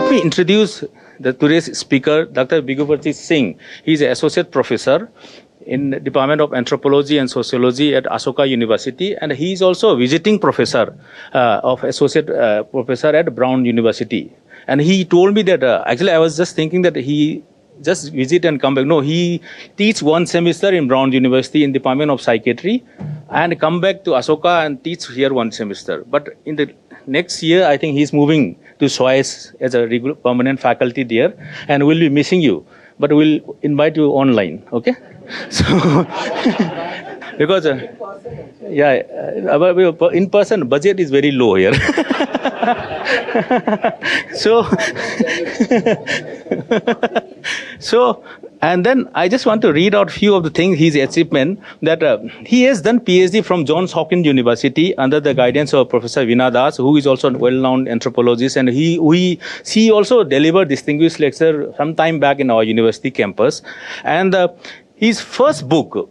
let me introduce today's speaker, Dr. Bhrigupati Singh. He's an associate professor in the Department of Anthropology and Sociology at Ashoka University, and he's also a visiting professor associate professor at Brown University. And he told me that, actually I was just thinking that he just visit and come back. No, he teach one semester in Brown University in Department of Psychiatry and come back to Ashoka and teach here one semester. But in the next year, I think he's moving to SOAS as a regular permanent faculty there, and we'll be missing you. But we'll invite you online, okay? So, because, in person, budget is very low here. So, and then I just want to read out few of the things, his achievement, that he has done PhD from Johns Hopkins University under the guidance of Professor Veena Das, who is also a well-known anthropologist, and he also delivered distinguished lecture some time back in our university campus. And his first book,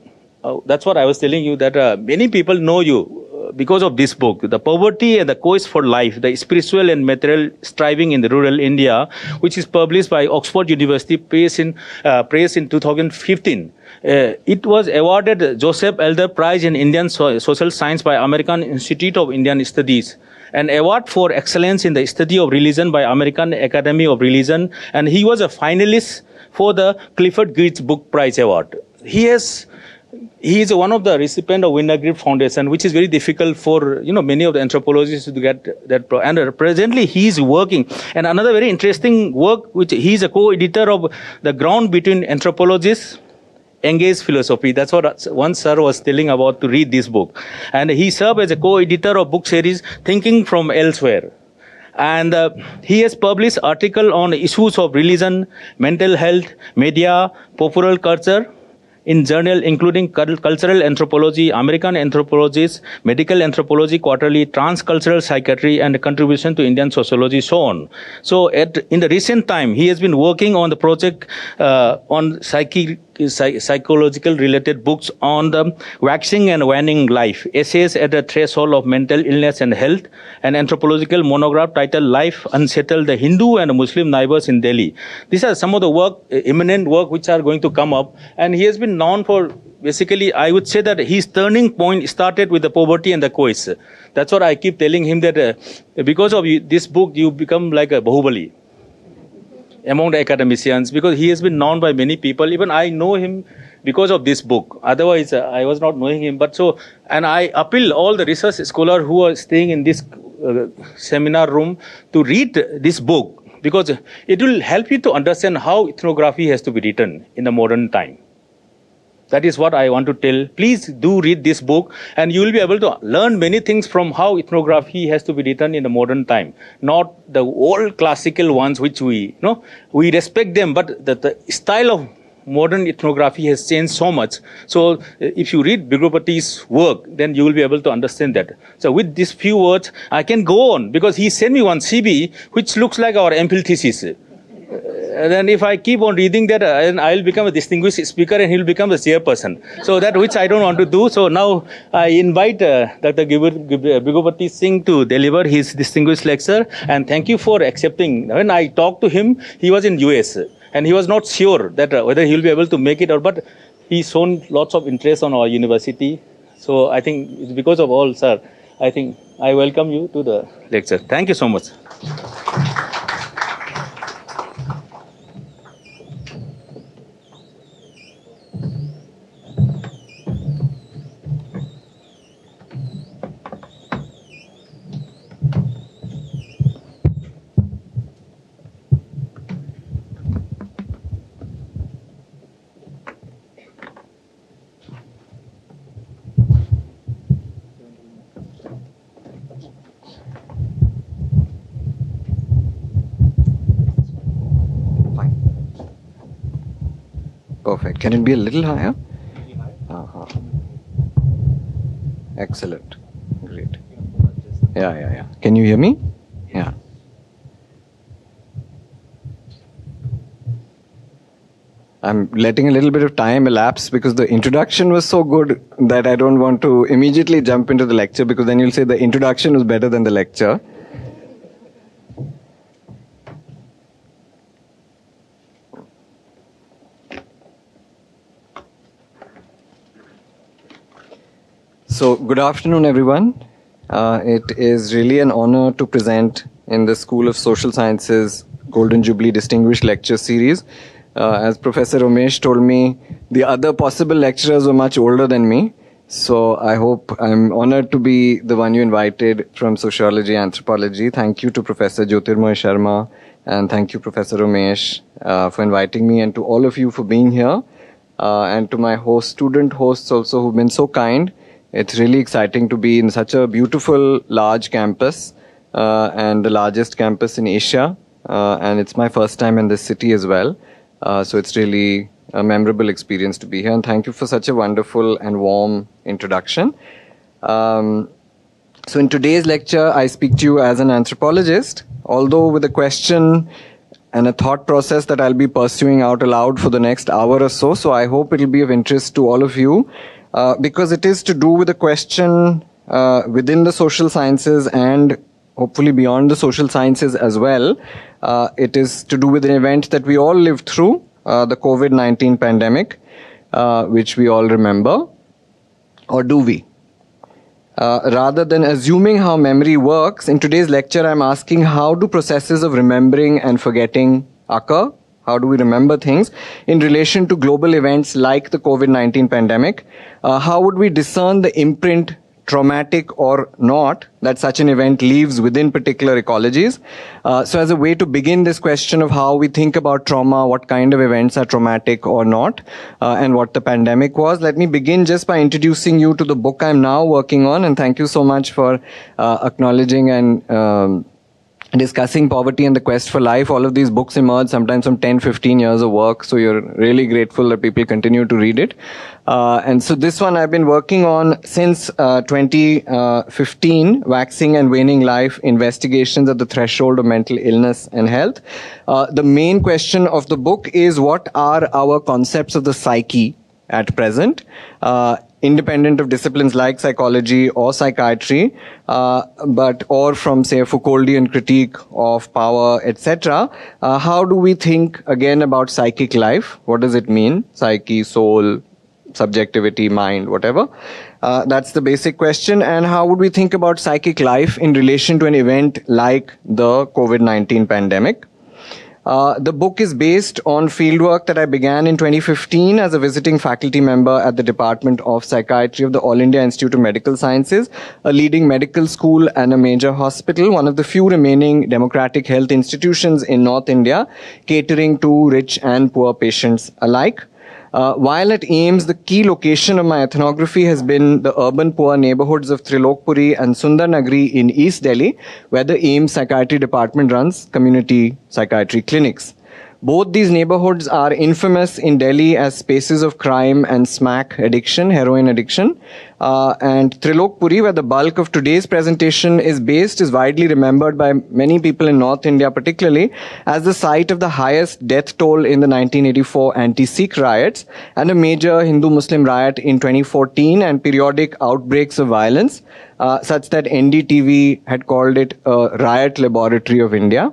that's what I was telling you, that many people know you because of this book, The Poverty and the Quest for Life, the Spiritual and Material Striving in the Rural India, which is published by Oxford University Press in 2015. It was awarded Joseph Elder Prize in Indian Social Science by American Institute of Indian Studies, an award for excellence in the study of religion by American Academy of Religion, and he was a finalist for the Clifford Geertz Book Prize Award. He is one of the recipients of Winogrip Foundation, which is very difficult for many of the anthropologists to get that. And presently he is working. And another very interesting work, which he is a co-editor of The Ground Between Anthropologists Engage Philosophy. That's what one sir was telling about to read this book. And he served as a co-editor of book series Thinking from Elsewhere. And he has published articles on issues of religion, mental health, media, popular culture, in journals including Cultural Anthropology, American Anthropologist, Medical Anthropology Quarterly, Transcultural Psychiatry, and Contribution to Indian Sociology, so on. So in the recent time, he has been working on the project on psychological related books on the waxing and waning life, essays at the threshold of mental illness and health, an anthropological monograph titled Life Unsettled, the Hindu and Muslim Neighbors in Delhi. These are some of the work, eminent work, which are going to come up. And he has been known for, basically, I would say that his turning point started with the poverty and the quest. That's what I keep telling him, that because of this book, you become like a Bahubali among the academicians, because he has been known by many people. Even I know him because of this book. Otherwise, I was not knowing him. But so, and I appeal all the research scholars who are staying in this seminar room to read this book, because it will help you to understand how ethnography has to be written in the modern time. That is what I want to tell. Please do read this book, and you will be able to learn many things from how ethnography has to be written in the modern time. Not the old classical ones, which we respect them, but the style of modern ethnography has changed so much. So if you read Bhrigupati's work, then you will be able to understand that. So with these few words, I can go on, because he sent me one CB, which looks like our MPhil thesis. Then if I keep on reading that, I'll become a distinguished speaker and he'll become the chairperson. So that which I don't want to do. So now I invite Dr. Bhrigupati Singh to deliver his distinguished lecture. And thank you for accepting. When I talked to him, he was in US and he was not sure that whether he'll be able to make it or, but he's shown lots of interest on our university. So I think it's because of all, sir. I think I welcome you to the lecture. Thank you so much. Perfect. Can it be a little higher? Excellent. Great. Yeah. Can you hear me? Yeah. I'm letting a little bit of time elapse because the introduction was so good that I don't want to immediately jump into the lecture, because then you'll say the introduction was better than the lecture. So, good afternoon, everyone. It is really an honor to present in the School of Social Sciences Golden Jubilee Distinguished Lecture Series. As Professor Romesh told me, the other possible lecturers were much older than me. So, I hope I'm honored to be the one you invited from Sociology, Anthropology. Thank you to Professor Jyotirmoy Sharma, and thank you, Professor Romesh, for inviting me, and to all of you for being here, and to my student hosts also who've been so kind. It's really exciting to be in such a beautiful, large campus, and the largest campus in Asia. And it's my first time in this city as well. So it's really a memorable experience to be here. And thank you for such a wonderful and warm introduction. So in today's lecture, I speak to you as an anthropologist, although with a question and a thought process that I'll be pursuing out aloud for the next hour or so. So I hope it'll be of interest to all of you. Because it is to do with a question within the social sciences and hopefully beyond the social sciences as well. It is to do with an event that we all lived through, the COVID-19 pandemic, which we all remember. Or do we? Rather than assuming how memory works, in today's lecture I'm asking, how do processes of remembering and forgetting occur? How do we remember things in relation to global events like the COVID-19 pandemic? How would we discern the imprint, traumatic or not, that such an event leaves within particular ecologies? So as a way to begin this question of how we think about trauma, what kind of events are traumatic or not, and what the pandemic was, let me begin just by introducing you to the book I'm now working on. And thank you so much for acknowledging and discussing poverty and the quest for life. All of these books emerge sometimes from 10, 15 years of work. So you're really grateful that people continue to read it. And so this one I've been working on since 2015, Waxing and Waning Life, Investigations at the Threshold of Mental Illness and Health. The main question of the book is, what are our concepts of the psyche at present? Independent of disciplines like psychology or psychiatry, or from, say, a Foucauldian critique of power, etc. How do we think again about psychic life? What does it mean? Psyche, soul, subjectivity, mind, whatever. That's the basic question. And how would we think about psychic life in relation to an event like the COVID-19 pandemic? The book is based on fieldwork that I began in 2015 as a visiting faculty member at the Department of Psychiatry of the All India Institute of Medical Sciences, a leading medical school and a major hospital, one of the few remaining democratic health institutions in North India, catering to rich and poor patients alike. While at AIIMS, the key location of my ethnography has been the urban poor neighborhoods of Trilokpuri and Sundarnagri in East Delhi, where the AIIMS Psychiatry Department runs community psychiatry clinics. Both these neighborhoods are infamous in Delhi as spaces of crime and smack addiction, heroin addiction. And Trilokpuri, where the bulk of today's presentation is based, is widely remembered by many people in North India particularly as the site of the highest death toll in the 1984 anti-Sikh riots and a major Hindu-Muslim riot in 2014 and periodic outbreaks of violence, such that NDTV had called it a riot laboratory of India.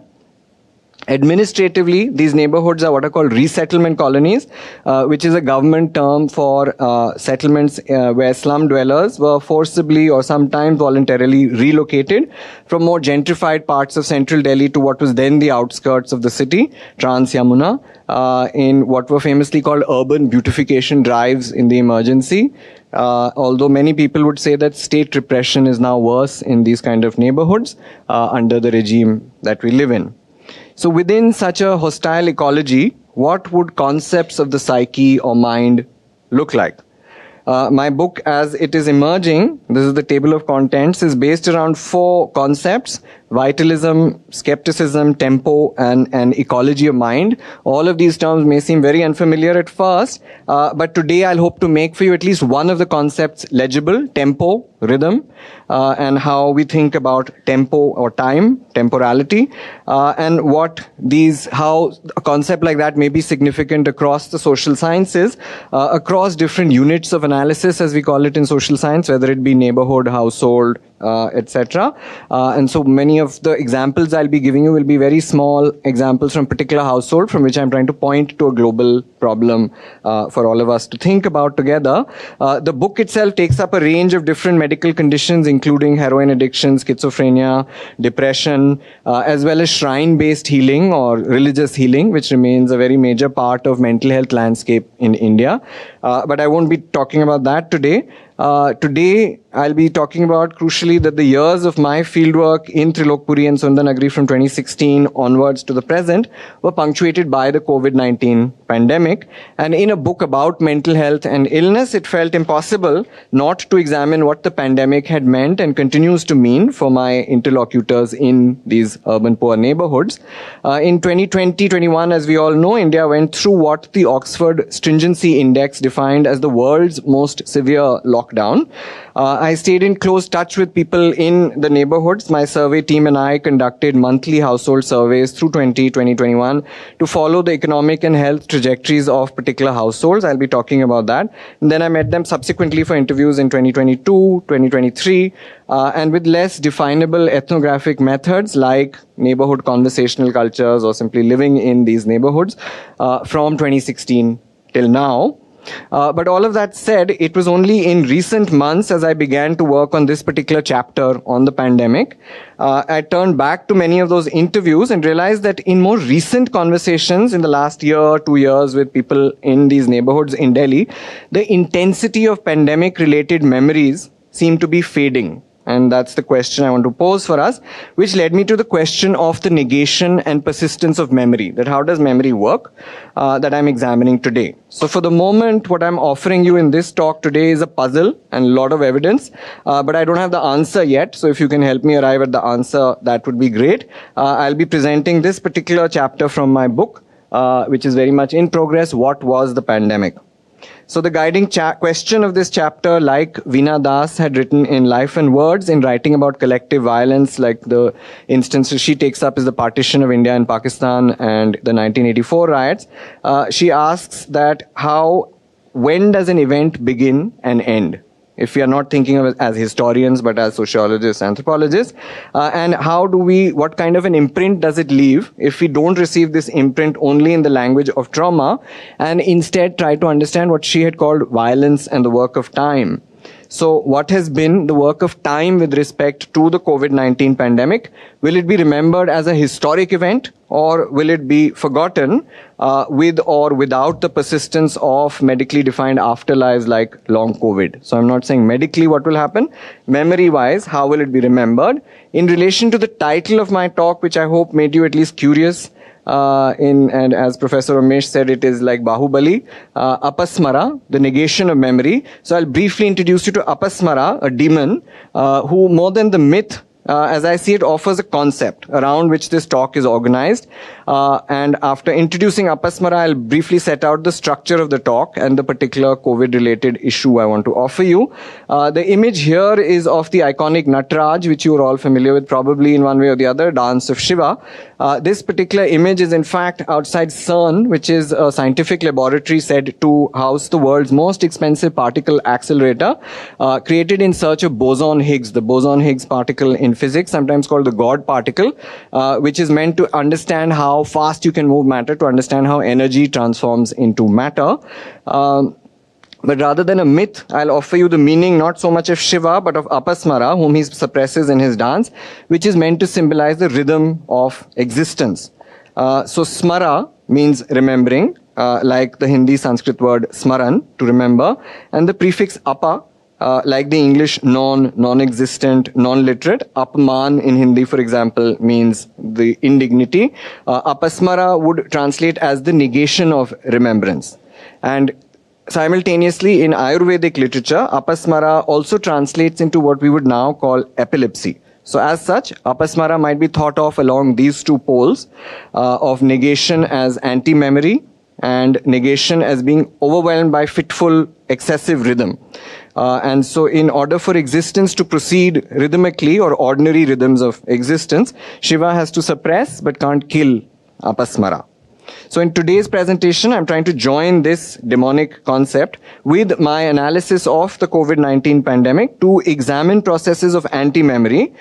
Administratively, these neighborhoods are what are called resettlement colonies, which is a government term for settlements where slum dwellers were forcibly or sometimes voluntarily relocated from more gentrified parts of central Delhi to what was then the outskirts of the city, Trans Yamuna, in what were famously called urban beautification drives in the emergency. Although many people would say that state repression is now worse in these kind of neighborhoods under the regime that we live in. So within such a hostile ecology, what would concepts of the psyche or mind look like? My book, as it is emerging, this is the table of contents, is based around 4 concepts: vitalism, skepticism, tempo, and ecology of mind. All of these terms may seem very unfamiliar at first, but today I'll hope to make for you at least one of the concepts legible: tempo, rhythm, and how we think about tempo or time, temporality, and how a concept like that may be significant across the social sciences, across different units of analysis, as we call it in social science, whether it be neighborhood, household, etc. And so many of the examples I'll be giving you will be very small examples from particular household from which I'm trying to point to a global problem for all of us to think about together. The book itself takes up a range of different medical conditions, including heroin addiction, schizophrenia, depression, as well as shrine-based healing or religious healing, which remains a very major part of mental health landscape in India. But I won't be talking about that today. Today, I'll be talking about, crucially, that the years of my fieldwork in Trilokpuri and Sundarnagari from 2016 onwards to the present were punctuated by the COVID-19 pandemic. And in a book about mental health and illness, it felt impossible not to examine what the pandemic had meant and continues to mean for my interlocutors in these urban poor neighborhoods. In 2020-21, as we all know, India went through what the Oxford Stringency Index defined as the world's most severe lockdown. I stayed in close touch with people in the neighborhoods. My survey team and I conducted monthly household surveys through 2021 to follow the economic and health trajectories of particular households. I'll be talking about that. And then I met them subsequently for interviews in 2022, 2023, and with less definable ethnographic methods like neighborhood conversational cultures or simply living in these neighborhoods from 2016 till now. But all of that said, it was only in recent months as I began to work on this particular chapter on the pandemic. I turned back to many of those interviews and realized that in more recent conversations in the last year, 2 years with people in these neighborhoods in Delhi, the intensity of pandemic-related memories seemed to be fading. And that's the question I want to pose for us, which led me to the question of the negation and persistence of memory, that how does memory work, that I'm examining today. So for the moment, what I'm offering you in this talk today is a puzzle and a lot of evidence, but I don't have the answer yet. So if you can help me arrive at the answer, that would be great. I'll be presenting this particular chapter from my book, which is very much in progress, What Was the Pandemic? So the guiding question of this chapter, like Veena Das had written in Life and Words in writing about collective violence, like the instances she takes up is the partition of India and Pakistan and the 1984 riots. She asks that when does an event begin and end? If we are not thinking of it as historians, but as sociologists, anthropologists, and what kind of an imprint does it leave if we don't receive this imprint only in the language of trauma, and instead try to understand what she had called violence and the work of time. So what has been the work of time with respect to the COVID-19 pandemic? Will it be remembered as a historic event, or will it be forgotten with or without the persistence of medically defined afterlives like long COVID? So I'm not saying medically what will happen. Memory-wise, how will it be remembered? In relation to the title of my talk, which I hope made you at least curious, and as Professor Romesh said, it is like Bahubali, APASMARA, the negation of memory. So I'll briefly introduce you to APASMARA, a demon, who more than the myth, as I see it, offers a concept around which this talk is organized. And after introducing APASMARA, I'll briefly set out the structure of the talk and the particular COVID-related issue I want to offer you. The image here is of the iconic Nataraj, which you are all familiar with probably in one way or the other, dance of Shiva. This particular image is in fact outside CERN, which is a scientific laboratory said to house the world's most expensive particle accelerator, created in search of boson Higgs, the boson Higgs particle in physics, sometimes called the God particle, which is meant to understand how fast you can move matter, to understand how energy transforms into matter. But rather than a myth, I'll offer you the meaning not so much of Shiva, but of APASMARA, whom he suppresses in his dance, which is meant to symbolize the rhythm of existence. So smara means remembering, like the Hindi Sanskrit word smaran, to remember, and the prefix apa, like the English non-existent, non-literate. Apman in Hindi, for example, means the indignity. Apasmara would translate as the negation of remembrance. And simultaneously, in Ayurvedic literature, apasmara also translates into what we would now call epilepsy. So as such, apasmara might be thought of along these two poles of negation as anti-memory and negation as being overwhelmed by fitful, excessive rhythm. And so in order for existence to proceed rhythmically, or ordinary rhythms of existence, Shiva has to suppress but can't kill apasmara. So in today's presentation, I'm trying to join this demonic concept with my analysis of the COVID-19 pandemic to examine processes of anti-memory,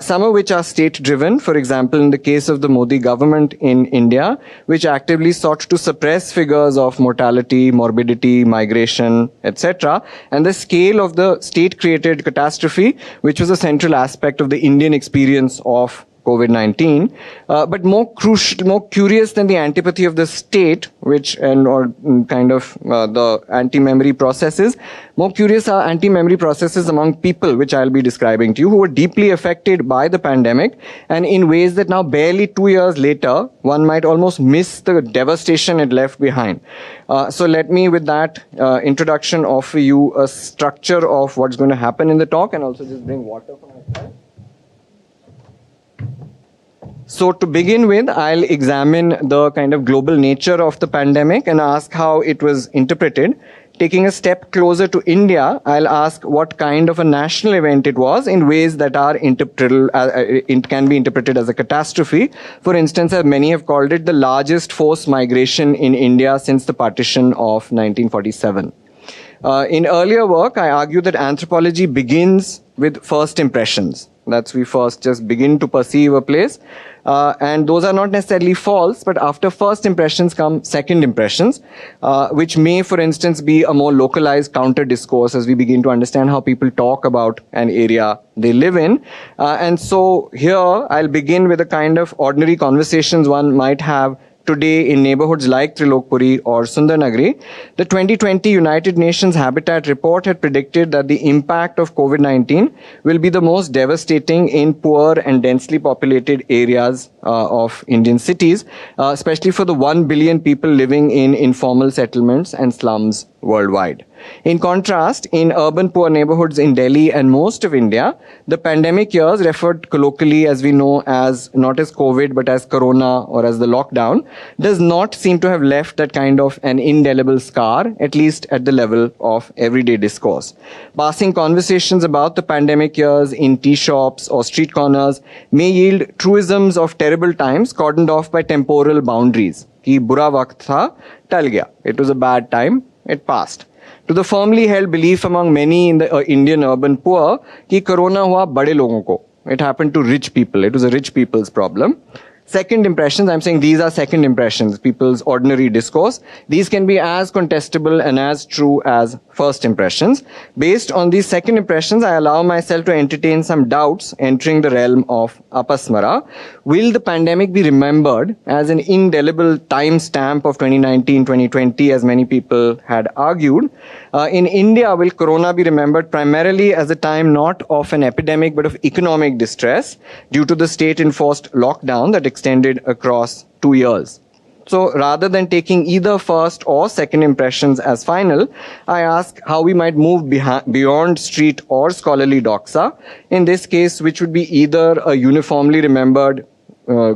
some of which are state-driven, for example, in the case of the Modi government in India, which actively sought to suppress figures of mortality, morbidity, migration, etc., and the scale of the state-created catastrophe, which was a central aspect of the Indian experience of COVID-19, but more curious than the antipathy of the state, the anti-memory processes, more curious are anti-memory processes among people, which I'll be describing to you, who were deeply affected by the pandemic, and in ways that now barely 2 years later, one might almost miss the devastation it left behind. So let me, with that introduction, offer you a structure of what's going to happen in the talk, and also just bring water for my side. So to begin with, I'll examine the kind of global nature of the pandemic and ask how it was interpreted. Taking a step closer to India, I'll ask what kind of a national event it was in ways that are it can be interpreted as a catastrophe. For instance, as many have called it, the largest forced migration in India since the partition of 1947. In earlier work, I argue that anthropology begins with first impressions. That's we first just begin to perceive a place. And those are not necessarily false, but after first impressions come second impressions, which may, for instance, be a more localized counter discourse as we begin to understand how people talk about an area they live in. And so here I'll begin with a kind of ordinary conversations one might have today in neighborhoods like Trilokpuri or Sundarnagari. The 2020 United Nations Habitat Report had predicted that the impact of COVID-19 will be the most devastating in poor and densely populated areas of Indian cities, especially for the 1 billion people living in informal settlements and slums worldwide. In contrast, in urban poor neighborhoods in Delhi and most of India, the pandemic years, referred colloquially as we know as not as COVID but as Corona or as the lockdown, does not seem to have left that kind of an indelible scar, at least at the level of everyday discourse. Passing conversations about the pandemic years in tea shops or street corners may yield truisms of terrible times cordoned off by temporal boundaries. Ki bura waqt tha, tal gaya. It was a bad time, it passed. To the firmly held belief among many in the Indian urban poor, कि corona हुआ बड़े लोगों को. It happened to rich people. It was a rich people's problem. Second impressions, I'm saying these are second impressions, people's ordinary discourse. These can be as contestable and as true as first impressions. Based on these second impressions, I allow myself to entertain some doubts entering the realm of APASMARA. Will the pandemic be remembered as an indelible time stamp of 2019, 2020, as many people had argued? In India, will Corona be remembered primarily as a time not of an epidemic but of economic distress due to the state-enforced lockdown that extended across 2 years? So rather than taking either first or second impressions as final, I ask how we might move beyond street or scholarly doxa, in this case, which would be either a uniformly remembered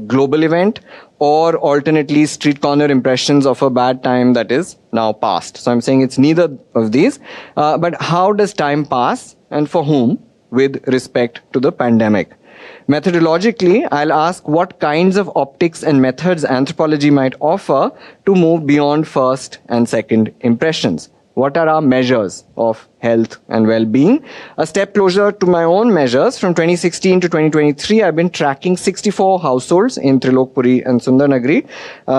global event or alternately street corner impressions of a bad time that is now past. So I'm saying it's neither of these, but how does time pass and for whom with respect to the pandemic? Methodologically, I'll ask what kinds of optics and methods anthropology might offer to move beyond first and second impressions. What are our measures of health and well-being? A step closer to my own measures, from 2016 to 2023, I've been tracking 64 households in Trilokpuri and Sundarnagari.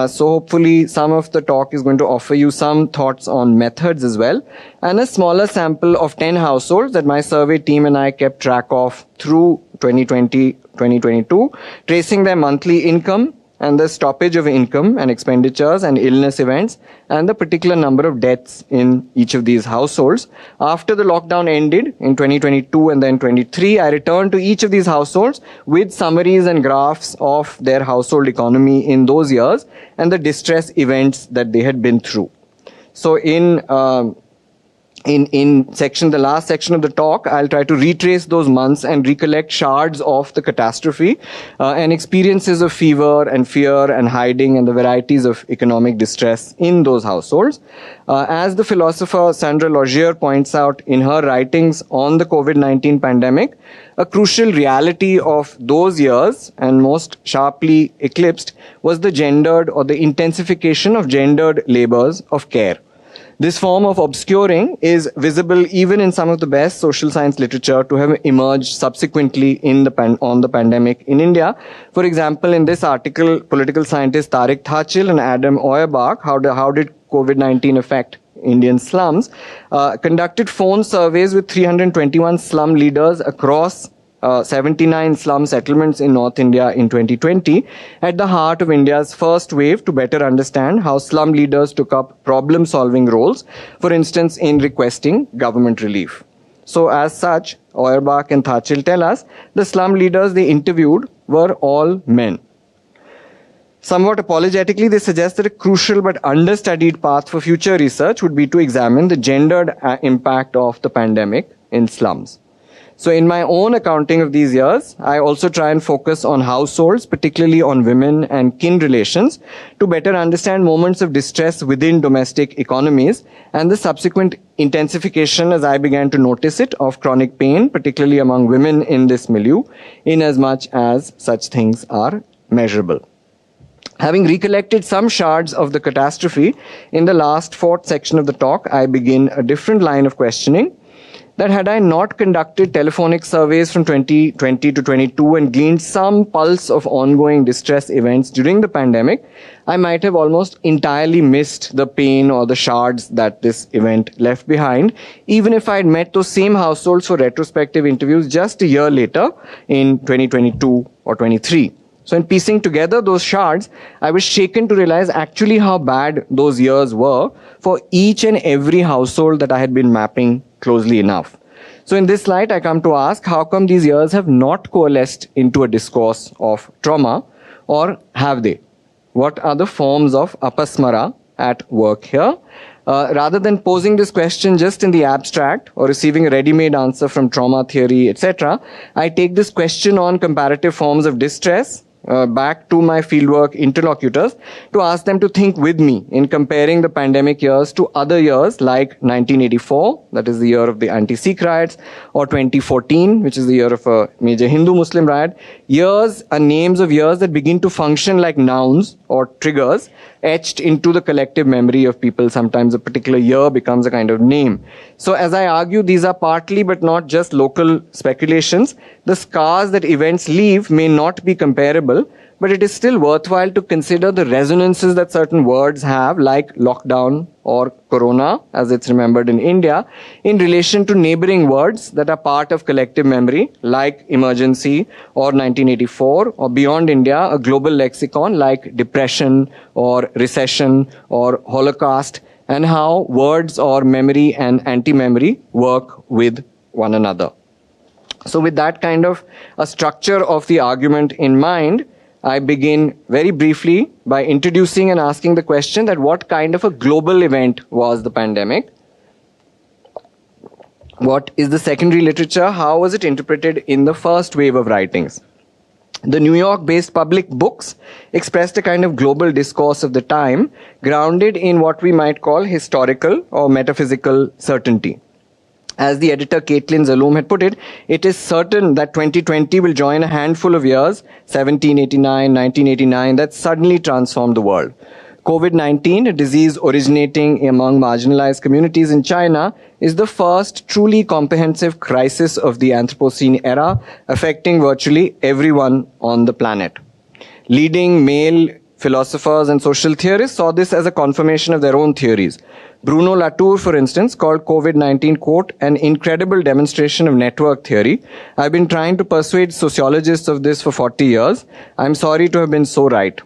So hopefully some of the talk is going to offer you some thoughts on methods as well. And a smaller sample of 10 households that my survey team and I kept track of through 2020, 2022, tracing their monthly income, and the stoppage of income and expenditures and illness events, and the particular number of deaths in each of these households. After the lockdown ended in 2022 and then 23, I returned to each of these households with summaries and graphs of their household economy in those years and the distress events that they had been through. So in the last section of the talk, I'll try to retrace those months and recollect shards of the catastrophe and experiences of fever and fear and hiding and the varieties of economic distress in those households. As the philosopher Sandra Logier points out in her writings on the COVID-19 pandemic, a crucial reality of those years, and most sharply eclipsed, was the gendered or the intensification of gendered labors of care. This form of obscuring is visible even in some of the best social science literature to have emerged subsequently on the pandemic in India. For example, in this article, political scientists Tariq Thachil and Adam Auerbach, how did COVID-19 affect Indian slums, conducted phone surveys with 321 slum leaders across 79 slum settlements in North India in 2020, at the heart of India's first wave to better understand how slum leaders took up problem-solving roles, for instance, in requesting government relief. So as such, Auerbach and Thachil tell us, the slum leaders they interviewed were all men. Somewhat apologetically, they suggest that a crucial but understudied path for future research would be to examine the gendered impact of the pandemic in slums. So in my own accounting of these years, I also try and focus on households, particularly on women and kin relations, to better understand moments of distress within domestic economies and the subsequent intensification, as I began to notice it, of chronic pain, particularly among women in this milieu, in as much as such things are measurable. Having recollected some shards of the catastrophe, in the last fourth section of the talk, I begin a different line of questioning, that had I not conducted telephonic surveys from 2020 to 22 and gleaned some pulse of ongoing distress events during the pandemic, I might have almost entirely missed the pain or the shards that this event left behind, even if I had met those same households for retrospective interviews just a year later in 2022 or 23. So in piecing together those shards, I was shaken to realize actually how bad those years were for each and every household that I had been mapping closely enough. So in this light, I come to ask, how come these years have not coalesced into a discourse of trauma, or have they? What are the forms of APASMARA at work here? Rather than posing this question just in the abstract or receiving a ready-made answer from trauma theory, etc., I take this question on comparative forms of distress back to my fieldwork interlocutors to ask them to think with me in comparing the pandemic years to other years like 1984, that is the year of the anti-Sikh riots, or 2014, which is the year of a major Hindu-Muslim riot. Years are names of years that begin to function like nouns or triggers etched into the collective memory of people. Sometimes a particular year becomes a kind of name. So as I argue, these are partly but not just local speculations. The scars that events leave may not be comparable, but it is still worthwhile to consider the resonances that certain words have, like lockdown or corona, as it's remembered in India, in relation to neighboring words that are part of collective memory, like emergency or 1984, or beyond India, a global lexicon like depression or recession or Holocaust, and how words or memory and anti-memory work with one another. So with that kind of a structure of the argument in mind, I begin very briefly by introducing and asking the question that what kind of a global event was the pandemic? What is the secondary literature? How was it interpreted in the first wave of writings? The New York-based public books expressed a kind of global discourse of the time, grounded in what we might call historical or metaphysical certainty. As the editor Caitlin Zaloom had put it, it is certain that 2020 will join a handful of years, 1789, 1989, that suddenly transformed the world. COVID-19, a disease originating among marginalized communities in China, is the first truly comprehensive crisis of the Anthropocene era, affecting virtually everyone on the planet. Leading male philosophers and social theorists saw this as a confirmation of their own theories. Bruno Latour, for instance, called COVID-19, quote, an incredible demonstration of network theory. I've been trying to persuade sociologists of this for 40 years. I'm sorry to have been so right.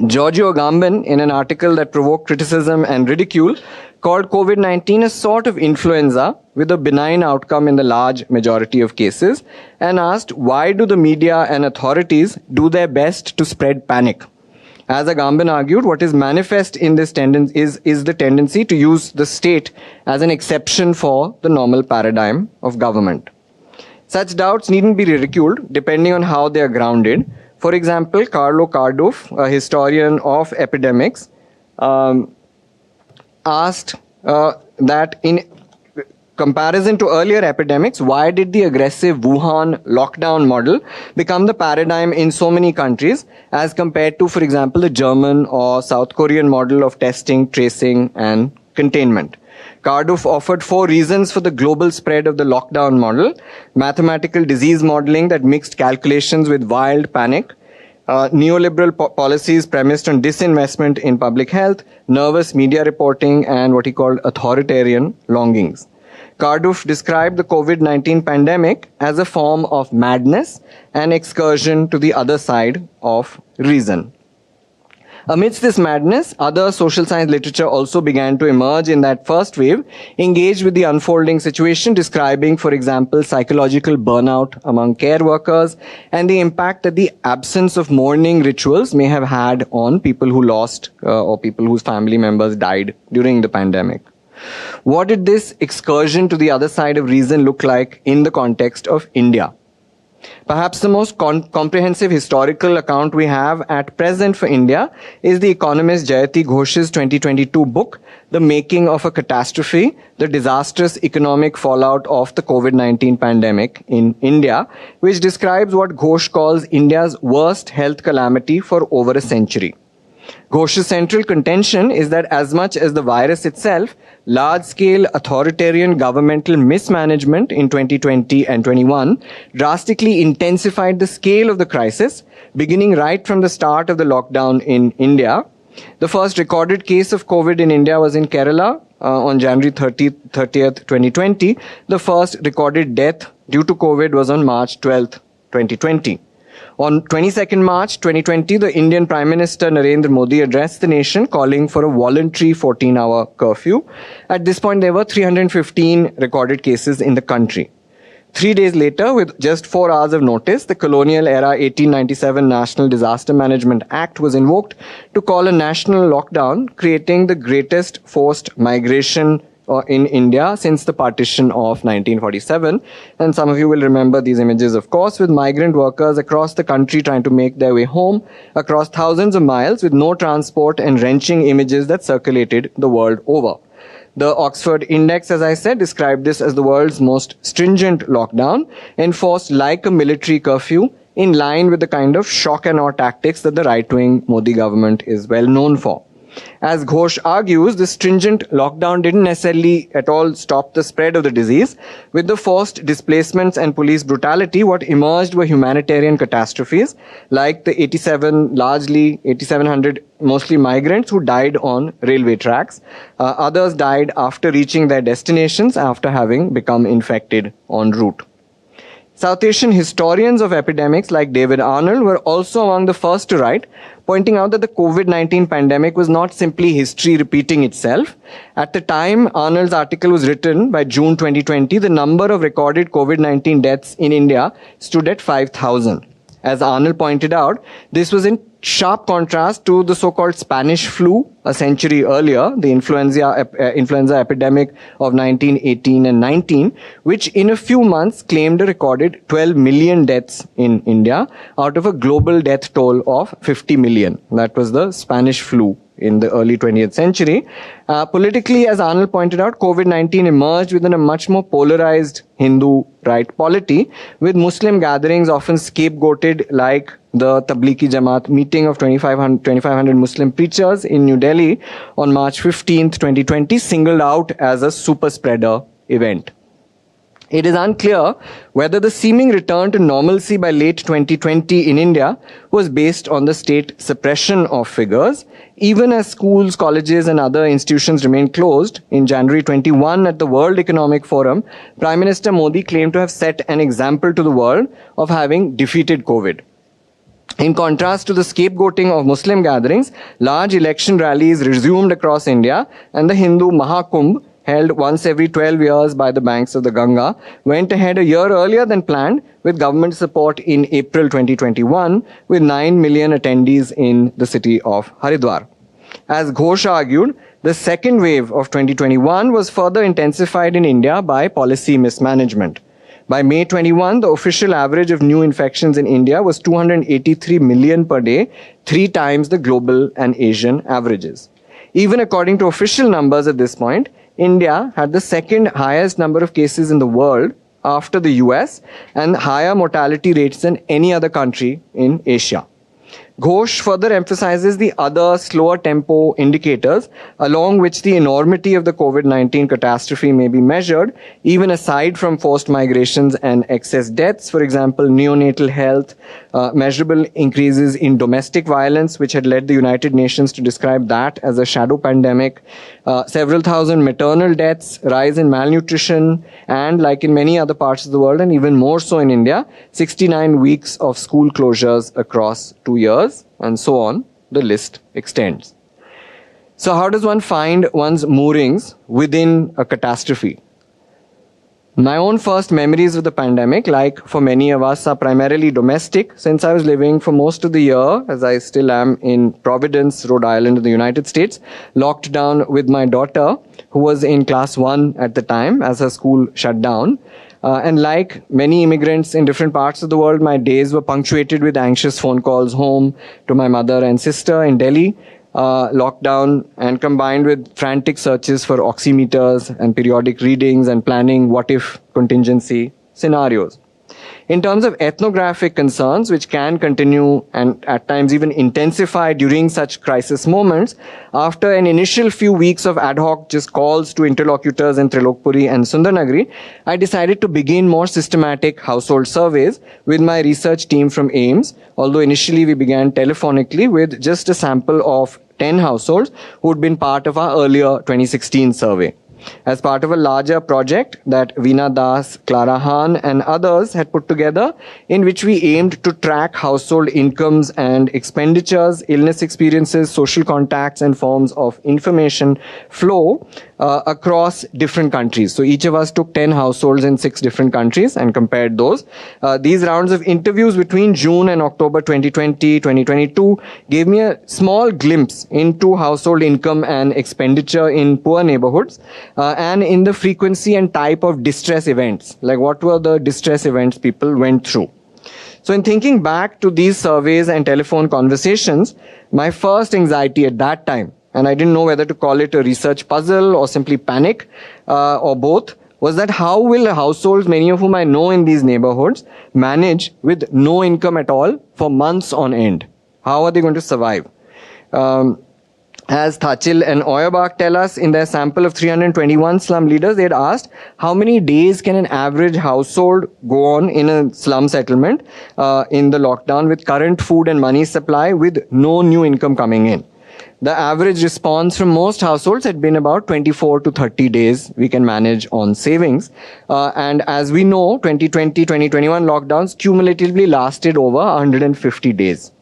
Giorgio Agamben, in an article that provoked criticism and ridicule, called COVID-19 a sort of influenza with a benign outcome in the large majority of cases, and asked, why do the media and authorities do their best to spread panic? As Agamben argued, what is manifest in this tendency is the tendency to use the state as an exception for the normal paradigm of government. Such doubts needn't be ridiculed, depending on how they are grounded. For example, Carlo Cardoff, a historian of epidemics, asked that comparison to earlier epidemics, why did the aggressive Wuhan lockdown model become the paradigm in so many countries as compared to, for example, the German or South Korean model of testing, tracing, and containment? Cardiff offered 4 reasons for the global spread of the lockdown model: mathematical disease modeling that mixed calculations with wild panic, neoliberal policies premised on disinvestment in public health, nervous media reporting, and what he called authoritarian longings. Cardiff described the COVID-19 pandemic as a form of madness and excursion to the other side of reason. Amidst this madness, other social science literature also began to emerge in that first wave, engaged with the unfolding situation, describing, for example, psychological burnout among care workers and the impact that the absence of mourning rituals may have had on people who lost or people whose family members died during the pandemic. What did this excursion to the other side of reason look like in the context of India? Perhaps the most comprehensive historical account we have at present for India is the economist Jayati Ghosh's 2022 book, The Making of a Catastrophe, the disastrous economic fallout of the COVID-19 pandemic in India, which describes what Ghosh calls India's worst health calamity for over a century. Ghosh's central contention is that as much as the virus itself, large-scale authoritarian governmental mismanagement in 2020 and 21 drastically intensified the scale of the crisis, beginning right from the start of the lockdown in India. The first recorded case of COVID in India was in Kerala on January 30th, 2020. The first recorded death due to COVID was on March 12th, 2020. On 22nd March 2020, the Indian Prime Minister Narendra Modi addressed the nation calling for a voluntary 14-hour curfew. At this point, there were 315 recorded cases in the country. 3 days later, with just 4 hours of notice, the colonial-era 1897 National Disaster Management Act was invoked to call a national lockdown, creating the greatest forced migration in India since the partition of 1947. And some of you will remember these images, of course, with migrant workers across the country trying to make their way home across thousands of miles with no transport, and wrenching images that circulated the world over. The Oxford Index, as I said, described this as the world's most stringent lockdown, enforced like a military curfew, in line with the kind of shock and awe tactics that the right-wing Modi government is well known for. As Ghosh argues, the stringent lockdown didn't necessarily at all stop the spread of the disease. With the forced displacements and police brutality, what emerged were humanitarian catastrophes, like the 8,700 mostly migrants who died on railway tracks. Others died after reaching their destinations after having become infected en route. South Asian historians of epidemics like David Arnold were also among the first to write, pointing out that the COVID-19 pandemic was not simply history repeating itself. At the time Arnold's article was written, by June 2020, the number of recorded COVID-19 deaths in India stood at 5,000. As Arnold pointed out, this was in sharp contrast to the so-called Spanish flu a century earlier, the influenza epidemic of 1918 and 19, which in a few months claimed a recorded 12 million deaths in India out of a global death toll of 50 million. That was the Spanish flu in the early 20th century. Politically, as Arnold pointed out, COVID-19 emerged within a much more polarized Hindu right polity, with Muslim gatherings often scapegoated, like the Tablighi Jamaat meeting of 2,500 Muslim preachers in New Delhi on March 15th, 2020, singled out as a super spreader event. It is unclear whether the seeming return to normalcy by late 2020 in India was based on the state suppression of figures. Even as schools, colleges and other institutions remained closed, in January 21 at the World Economic Forum, Prime Minister Modi claimed to have set an example to the world of having defeated COVID. In contrast to the scapegoating of Muslim gatherings, large election rallies resumed across India, and the Hindu Mahakumbh, held once every 12 years by the banks of the Ganga, went ahead a year earlier than planned, with government support in April 2021, with 9 million attendees in the city of Haridwar. As Ghosh argued, the second wave of 2021 was further intensified in India by policy mismanagement. By May 21, the official average of new infections in India was 283 million per day, 3 times the global and Asian averages. Even according to official numbers at this point, India had the second highest number of cases in the world after the US and higher mortality rates than any other country in Asia. Ghosh further emphasizes the other slower tempo indicators along which the enormity of the COVID-19 catastrophe may be measured, even aside from forced migrations and excess deaths. For example, neonatal health, measurable increases in domestic violence, which had led the United Nations to describe that as a shadow pandemic, several thousand maternal deaths, rise in malnutrition, and like in many other parts of the world, and even more so in India, 69 weeks of school closures across 2 years. And so on, the list extends. So how does one find one's moorings within a catastrophe? My own first memories of the pandemic, like for many of us, are primarily domestic, since I was living for most of the year, as I still am, in Providence, Rhode Island in the United States, locked down with my daughter, who was in class 1 at the time, as her school shut down. And like many immigrants in different parts of the world, my days were punctuated with anxious phone calls home to my mother and sister in Delhi, lockdown, and combined with frantic searches for oximeters and periodic readings and planning what-if contingency scenarios. In terms of ethnographic concerns, which can continue and at times even intensify during such crisis moments, after an initial few weeks of ad hoc just calls to interlocutors in Trilokpuri and Sundarnagari, I decided to begin more systematic household surveys with my research team from AIMS, although initially we began telephonically with just a sample of 10 households who had been part of our earlier 2016 survey. As part of a larger project that Veena Das, Clara Hahn and others had put together, in which we aimed to track household incomes and expenditures, illness experiences, social contacts and forms of information flow across different countries. So each of us took 10 households in 6 different countries and compared those. These rounds of interviews between June and October 2020, 2022 gave me a small glimpse into household income and expenditure in poor neighborhoods, and in the frequency and type of distress events, like what were the distress events people went through. So in thinking back to these surveys and telephone conversations, my first anxiety at that time, and I didn't know whether to call it a research puzzle or simply panic or both, was that how will households, many of whom I know in these neighborhoods, manage with no income at all for months on end? How are they going to survive? As Thachil and Oyabak tell us, in their sample of 321 slum leaders, they had asked how many days can an average household go on in a slum settlement in the lockdown with current food and money supply with no new income coming in. The average response from most households had been about 24 to 30 days we can manage on savings. And as we know, 2020-2021 lockdowns cumulatively lasted over 150 days.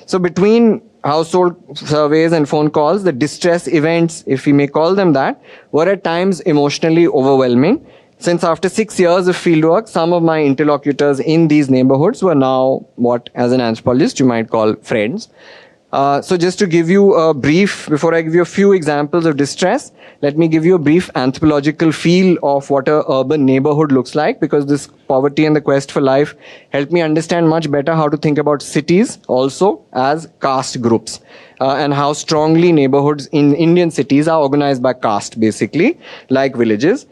So between household surveys and phone calls, the distress events, if we may call them that, were at times emotionally overwhelming. Since after 6 years of fieldwork, some of my interlocutors in these neighborhoods were now what, as an anthropologist, you might call friends. So just to give you a brief, before I give you a few examples of distress, let me give you a brief anthropological feel of what a urban neighborhood looks like, because this poverty and the quest for life helped me understand much better how to think about cities also as caste groups, and how strongly neighborhoods in Indian cities are organized by caste, basically, like villages.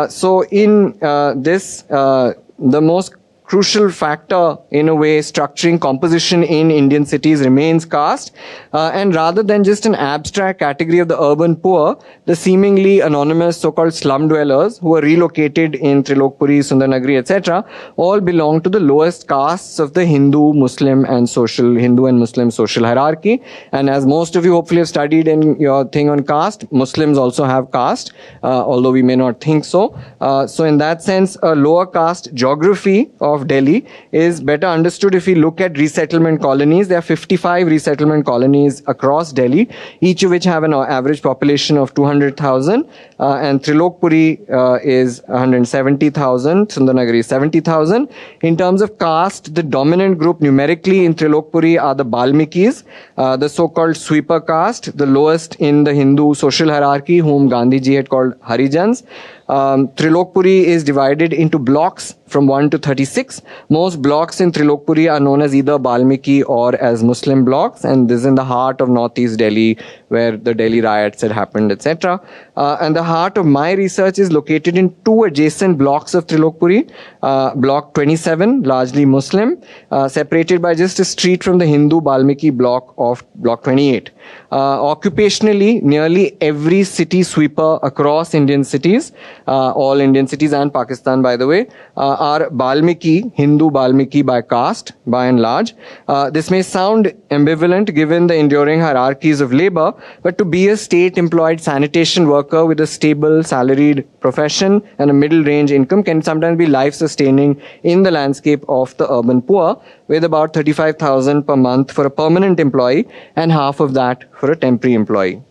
So in the most crucial factor, in a way, structuring composition in Indian cities remains caste. And rather than just an abstract category of the urban poor, the seemingly anonymous so-called slum dwellers who are relocated in Trilokpuri, Sundarnagari, etc., all belong to the lowest castes of the Hindu and Muslim social hierarchy. And as most of you hopefully have studied in your thing on caste, Muslims also have caste, although we may not think so. So in that sense, a lower caste geography of Delhi is better understood if we look at resettlement colonies. There are 55 resettlement colonies across Delhi, each of which have an average population of 200,000, and Trilokpuri is 170,000, Sundarnagari 70,000. In terms of caste, the dominant group numerically in Trilokpuri are the Balmikis, the so-called sweeper caste, the lowest in the Hindu social hierarchy, whom Gandhiji had called Harijans. Trilokpuri is divided into blocks from 1 to 36. Most blocks in Trilokpuri are known as either Balmiki or as Muslim blocks, and this is in the heart of northeast Delhi, where the Delhi riots had happened, etc. And the heart of my research is located in two adjacent blocks of Trilokpuri. Block 27, largely Muslim, separated by just a street from the Hindu Balmiki block of Block 28. Occupationally, nearly every city sweeper across Indian cities, all Indian cities and Pakistan, by the way, are Balmiki, Hindu Balmiki by caste, by and large. This may sound ambivalent given the enduring hierarchies of labor, but to be a state-employed sanitation worker with a stable, salaried profession and a middle-range income can sometimes be life-sustaining in the landscape of the urban poor, with about 35,000 per month for a permanent employee and half of that for a temporary employee.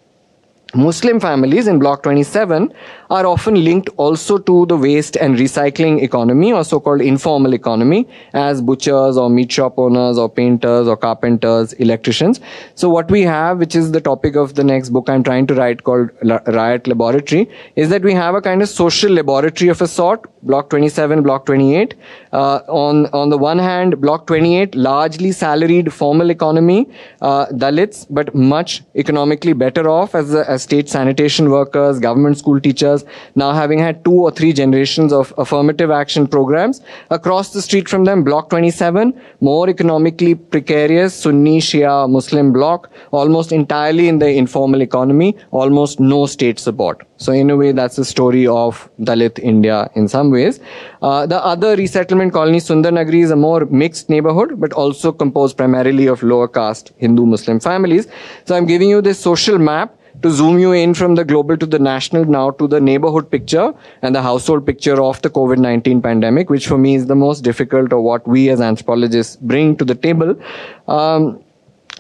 Muslim families in Block 27 are often linked also to the waste and recycling economy, or so-called informal economy, as butchers or meat shop owners or painters or carpenters, electricians. So what we have, which is the topic of the next book I'm trying to write called Riot Laboratory, is that we have a kind of social laboratory of a sort, Block 27, Block 28. On the one hand, Block 28, largely salaried formal economy, Dalits, but much economically better off as state sanitation workers, government school teachers, now having had 2 or 3 generations of affirmative action programs. Across the street from them, Block 27, more economically precarious Sunni Shia Muslim block, almost entirely in the informal economy, almost no state support. So in a way, that's the story of Dalit India in some ways. The other resettlement colony, Sundar Nagari, is a more mixed neighborhood, but also composed primarily of lower caste Hindu Muslim families. So I'm giving you this social map to zoom you in from the global to the national, now to the neighborhood picture and the household picture of the COVID-19 pandemic, which for me is the most difficult, or what we as anthropologists bring to the table.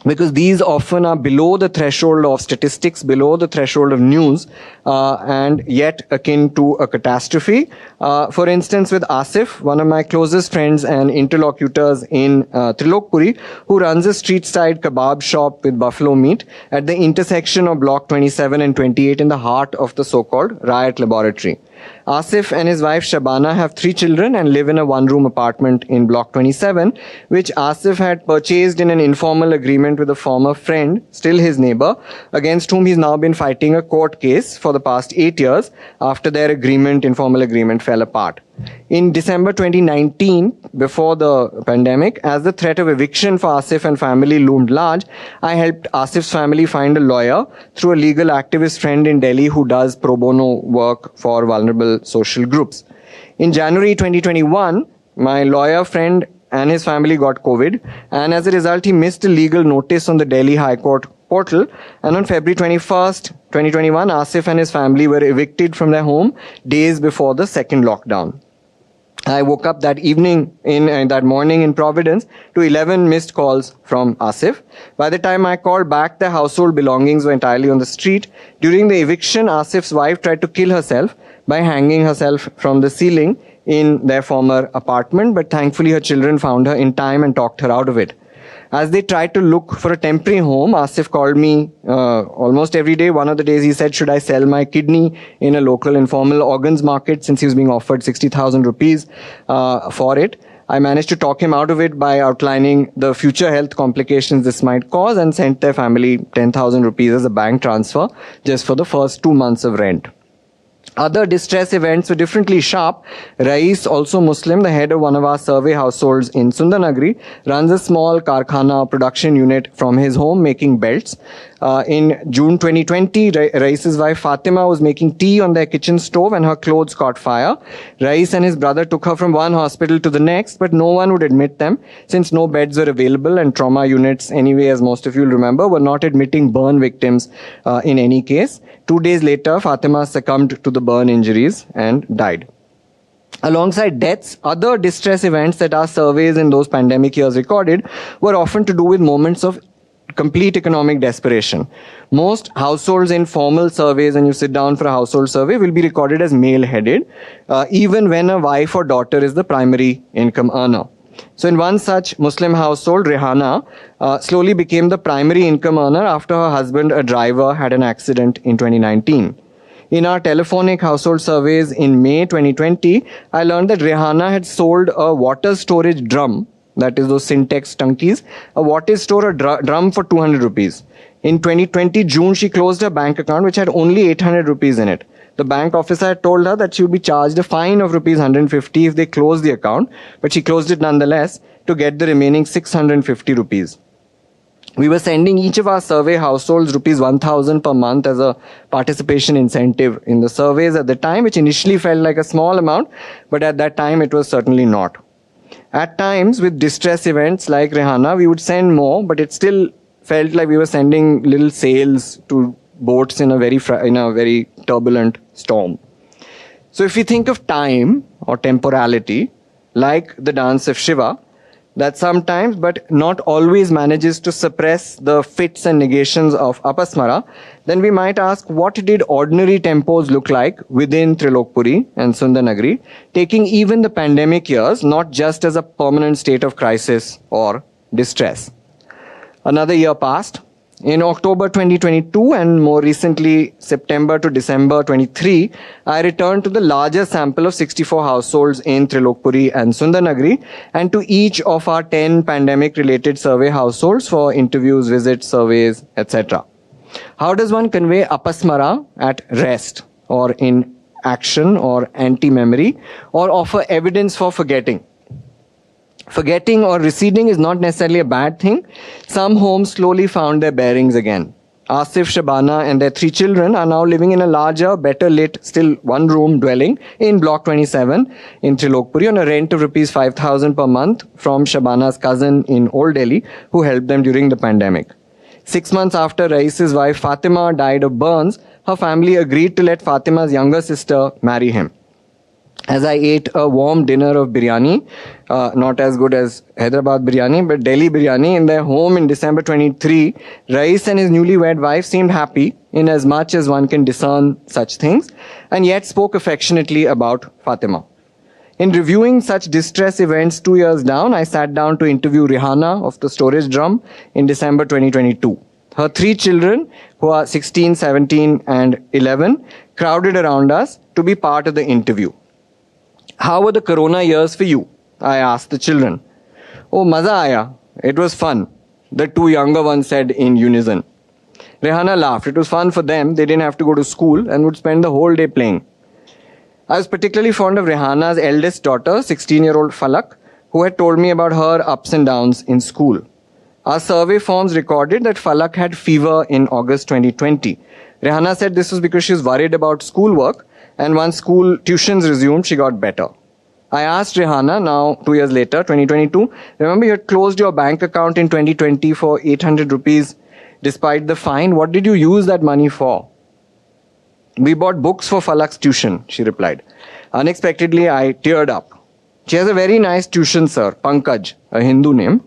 Because these often are below the threshold of statistics, below the threshold of news, and yet akin to a catastrophe. For instance, with Asif, one of my closest friends and interlocutors in Trilokpuri, who runs a street-side kebab shop with buffalo meat at the intersection of Block 27 and 28 in the heart of the so-called Riot Laboratory. Asif and his wife Shabana have 3 children and live in a one-room apartment in Block 27, which Asif had purchased in an informal agreement with a former friend, still his neighbor, against whom he's now been fighting a court case for the past 8 years after their informal agreement fell apart. In December 2019, before the pandemic, as the threat of eviction for Asif and family loomed large, I helped Asif's family find a lawyer through a legal activist friend in Delhi who does pro bono work for vulnerable social groups. In January 2021, my lawyer friend and his family got COVID, and as a result, he missed a legal notice on the Delhi High Court portal, and on February 21st, 2021, Asif and his family were evicted from their home days before the second lockdown. I woke up that morning in Providence to 11 missed calls from Asif. By the time I called back, their household belongings were entirely on the street. During the eviction, Asif's wife tried to kill herself by hanging herself from the ceiling in their former apartment, but thankfully her children found her in time and talked her out of it. As they tried to look for a temporary home, Asif called me almost every day. One of the days he said, should I sell my kidney in a local informal organs market, since he was being offered 60,000 rupees for it. I managed to talk him out of it by outlining the future health complications this might cause, and sent their family 10,000 rupees as a bank transfer just for the first 2 months of rent. Other distress events were differently sharp. Rais, also Muslim, the head of one of our survey households in Sundar Nagari, runs a small karkhana production unit from his home making belts. In June 2020, Rais's wife Fatima was making tea on their kitchen stove and her clothes caught fire. Rais and his brother took her from one hospital to the next, but no one would admit them since no beds were available, and trauma units, anyway, as most of you will remember, were not admitting burn victims in any case. 2 days later, Fatima succumbed to the burn injuries and died. Alongside deaths, other distress events that our surveys in those pandemic years recorded were often to do with moments of complete economic desperation. Most households in formal surveys, when you sit down for a household survey, will be recorded as male-headed, even when a wife or daughter is the primary income earner. So in one such Muslim household, Rehana slowly became the primary income earner after her husband, a driver, had an accident in 2019. In our telephonic household surveys in May 2020, I learned that Rihanna had sold a water storage drum, that is those Syntex tunkies, a water store drum for 200 rupees. In 2020 June, she closed her bank account which had only 800 rupees in it. The bank officer had told her that she would be charged a fine of rupees 150 if they closed the account, but she closed it nonetheless to get the remaining 650 rupees. We were sending each of our survey households rupees 1,000 per month as a participation incentive in the surveys at the time, which initially felt like a small amount, but at that time it was certainly not. At times, with distress events like Rihanna, we would send more, but it still felt like we were sending little sails to boats in a very turbulent storm. So if we think of time or temporality, like the dance of Shiva, that sometimes but not always manages to suppress the fits and negations of APASMARA, then we might ask, what did ordinary tempos look like within Trilokpuri and Sundarnagari, taking even the pandemic years not just as a permanent state of crisis or distress. Another year passed. In October 2022 and more recently September to December 23, I returned to the larger sample of 64 households in Trilokpuri and Sundarnagari and to each of our 10 pandemic-related survey households for interviews, visits, surveys, etc. How does one convey apasmara at rest or in action or anti-memory or offer evidence for forgetting? Forgetting or receding is not necessarily a bad thing. Some homes slowly found their bearings again. Asif, Shabana and their 3 children are now living in a larger, better lit, still one-room dwelling in Block 27 in Trilokpuri on a rent of rupees 5,000 per month from Shabana's cousin in Old Delhi who helped them during the pandemic. 6 months after Rais's wife Fatima died of burns, her family agreed to let Fatima's younger sister marry him. As I ate a warm dinner of biryani, not as good as Hyderabad biryani, but Delhi biryani in their home in December 23, Rais and his newlywed wife seemed happy in as much as one can discern such things, and yet spoke affectionately about Fatima. In reviewing such distress events 2 years down, I sat down to interview Rihanna of the storage drum in December 2022. Her 3 children, who are 16, 17 and 11, crowded around us to be part of the interview. How were the corona years for you? I asked the children. Oh, maza aaya. It was fun, the 2 younger ones said in unison. Rihanna laughed. It was fun for them. They didn't have to go to school and would spend the whole day playing. I was particularly fond of Rihanna's eldest daughter, 16-year-old Falak, who had told me about her ups and downs in school. Our survey forms recorded that Falak had fever in August 2020. Rihanna said this was because she was worried about schoolwork, and once school tuitions resumed, she got better. I asked Rihanna, now 2 years later, 2022, remember you had closed your bank account in 2020 for 800 rupees despite the fine. What did you use that money for? We bought books for Falak's tuition, she replied. Unexpectedly, I teared up. She has a very nice tuition sir, Pankaj, a Hindu name.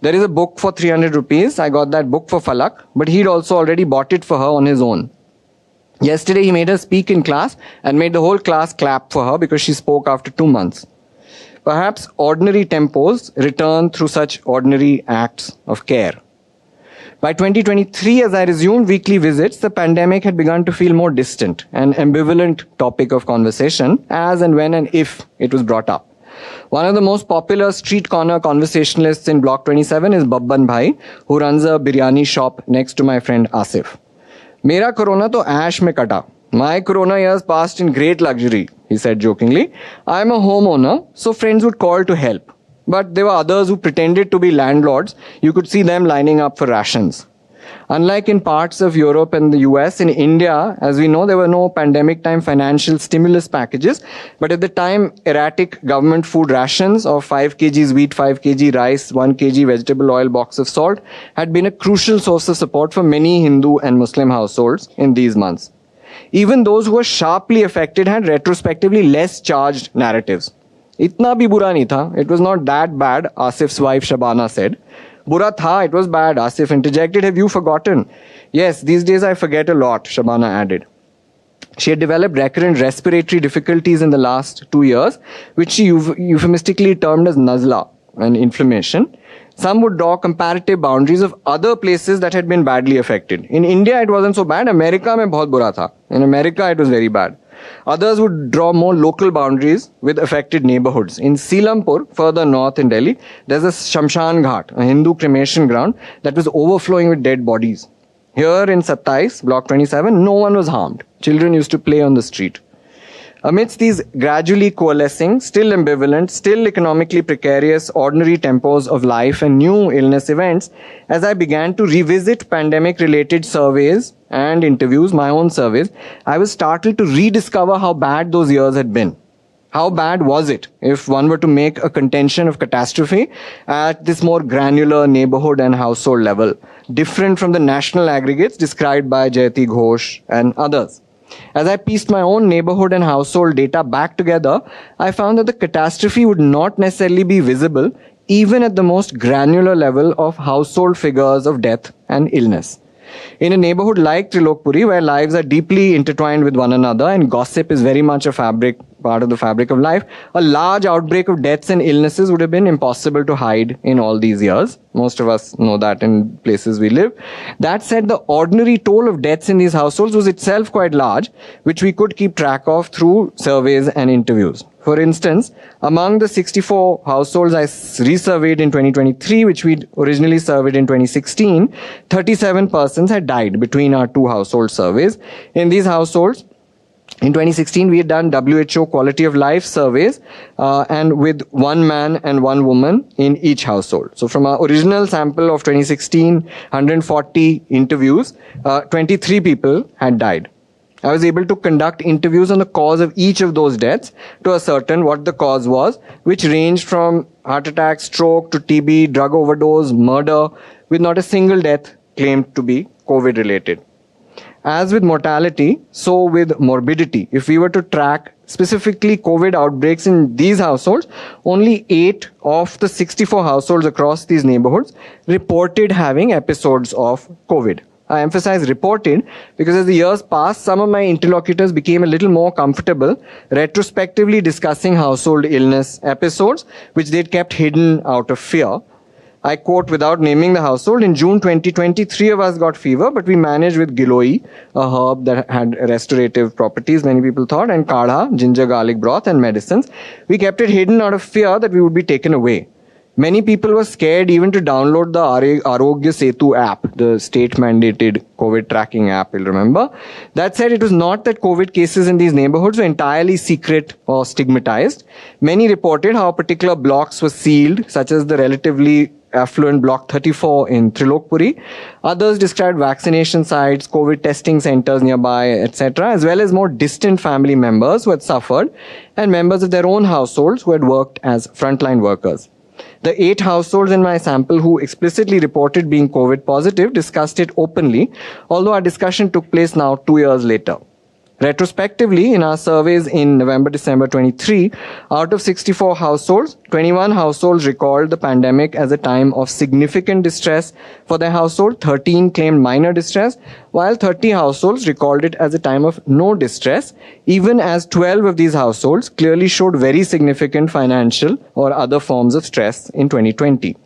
There is a book for 300 rupees. I got that book for Falak, but he'd also already bought it for her on his own. Yesterday, he made her speak in class and made the whole class clap for her because she spoke after 2 months. Perhaps ordinary tempos return through such ordinary acts of care. By 2023, as I resumed weekly visits, the pandemic had begun to feel more distant, an ambivalent topic of conversation as and when and if it was brought up. One of the most popular street corner conversationalists in Block 27 is Babban Bhai, who runs a biryani shop next to my friend Asif. Mera corona to ash mein kata. My corona years passed in great luxury, he said jokingly. I am a homeowner, so friends would call to help. But there were others who pretended to be landlords. You could see them lining up for rations. Unlike in parts of Europe and the US, in India, as we know, there were no pandemic time financial stimulus packages. But at the time, erratic government food rations of 5 kgs wheat, 5 kg rice, 1 kg vegetable oil, box of salt had been a crucial source of support for many Hindu and Muslim households in these months. Even those who were sharply affected had retrospectively less charged narratives. Itna bhi bura nahi tha. It was not that bad, Asif's wife Shabana said. Bura tha, it was bad, Asif interjected. Have you forgotten? Yes, these days I forget a lot, Shabana added. She had developed recurrent respiratory difficulties in the last 2 years, which she euphemistically termed as nazla, and inflammation. Some would draw comparative boundaries of other places that had been badly affected. In India, it wasn't so bad. America mein bahut bura tha. In America, it was very bad. Others would draw more local boundaries with affected neighborhoods. In Seelampur, further north in Delhi, there's a Shamshan Ghat, a Hindu cremation ground that was overflowing with dead bodies. Here in Sattais, block 27, no one was harmed. Children used to play on the street. Amidst these gradually coalescing, still ambivalent, still economically precarious, ordinary tempos of life and new illness events, as I began to revisit pandemic-related surveys and interviews, my own surveys, I was startled to rediscover how bad those years had been. How bad was it if one were to make a contention of catastrophe at this more granular neighborhood and household level, different from the national aggregates described by Jayati Ghosh and others? As I pieced my own neighborhood and household data back together, I found that the catastrophe would not necessarily be visible even at the most granular level of household figures of death and illness. In a neighborhood like Trilokpuri, where lives are deeply intertwined with one another and gossip is very much a part of the fabric of life, a large outbreak of deaths and illnesses would have been impossible to hide in all these years. Most of us know that in places we live. That said, the ordinary toll of deaths in these households was itself quite large, which we could keep track of through surveys and interviews. For instance, among the 64 households I resurveyed in 2023, which we originally surveyed in 2016, 37 persons had died between our two household surveys. In these households, in 2016, we had done WHO quality of life surveys and with one man and one woman in each household. So from our original sample of 2016, 140 interviews, 23 people had died. I was able to conduct interviews on the cause of each of those deaths to ascertain what the cause was, which ranged from heart attack, stroke to TB, drug overdose, murder, with not a single death claimed to be COVID related. As with mortality, so with morbidity. If we were to track specifically COVID outbreaks in these households, only 8 of the 64 households across these neighborhoods reported having episodes of COVID. I emphasize reported because as the years passed, some of my interlocutors became a little more comfortable retrospectively discussing household illness episodes, which they'd kept hidden out of fear. I quote without naming the household, in June 2020, 3 of us got fever, but we managed with Giloi, a herb that had restorative properties, many people thought, and kadha, ginger garlic broth and medicines. We kept it hidden out of fear that we would be taken away. Many people were scared even to download the Arogya Setu app, the state-mandated COVID tracking app, you'll remember. That said, it was not that COVID cases in these neighborhoods were entirely secret or stigmatized. Many reported how particular blocks were sealed, such as the relatively affluent block 34 in Trilokpuri. Others described vaccination sites, COVID testing centers nearby, etc., as well as more distant family members who had suffered and members of their own households who had worked as frontline workers. The 8 households in my sample who explicitly reported being COVID positive discussed it openly, although our discussion took place now 2 years later. Retrospectively, in our surveys in November-December 23, out of 64 households, 21 households recalled the pandemic as a time of significant distress for their household, 13 claimed minor distress, while 30 households recalled it as a time of no distress, even as 12 of these households clearly showed very significant financial or other forms of stress in 2020.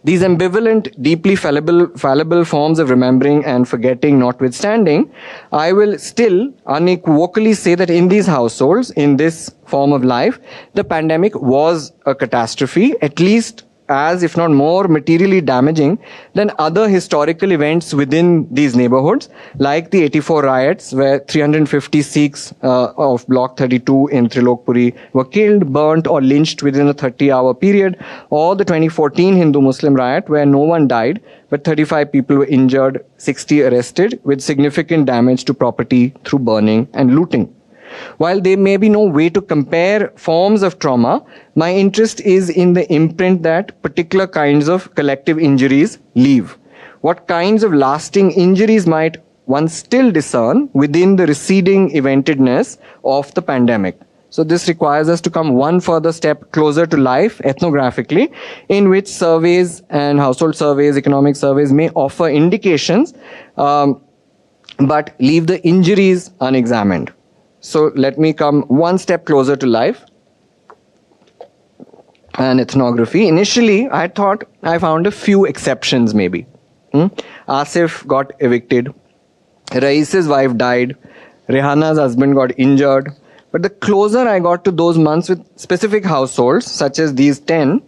These ambivalent, deeply fallible forms of remembering and forgetting notwithstanding, I will still unequivocally say that in these households, in this form of life, the pandemic was a catastrophe, at least as, if not more, materially damaging than other historical events within these neighborhoods, like the 84 riots, where 350 Sikhs of Block 32 in Trilokpuri were killed, burnt, or lynched within a 30-hour period, or the 2014 Hindu-Muslim riot, where no one died, but 35 people were injured, 60 arrested, with significant damage to property through burning and looting. While there may be no way to compare forms of trauma, my interest is in the imprint that particular kinds of collective injuries leave. What kinds of lasting injuries might one still discern within the receding eventedness of the pandemic? So this requires us to come one further step closer to life ethnographically, in which surveys and household surveys, economic surveys may offer indications, but leave the injuries unexamined. So let me come one step closer to life. and ethnography. Initially, I thought I found a few exceptions maybe. Asif got evicted. Rais's wife died. Rehana's husband got injured. But the closer I got to those months with specific households, such as these 10,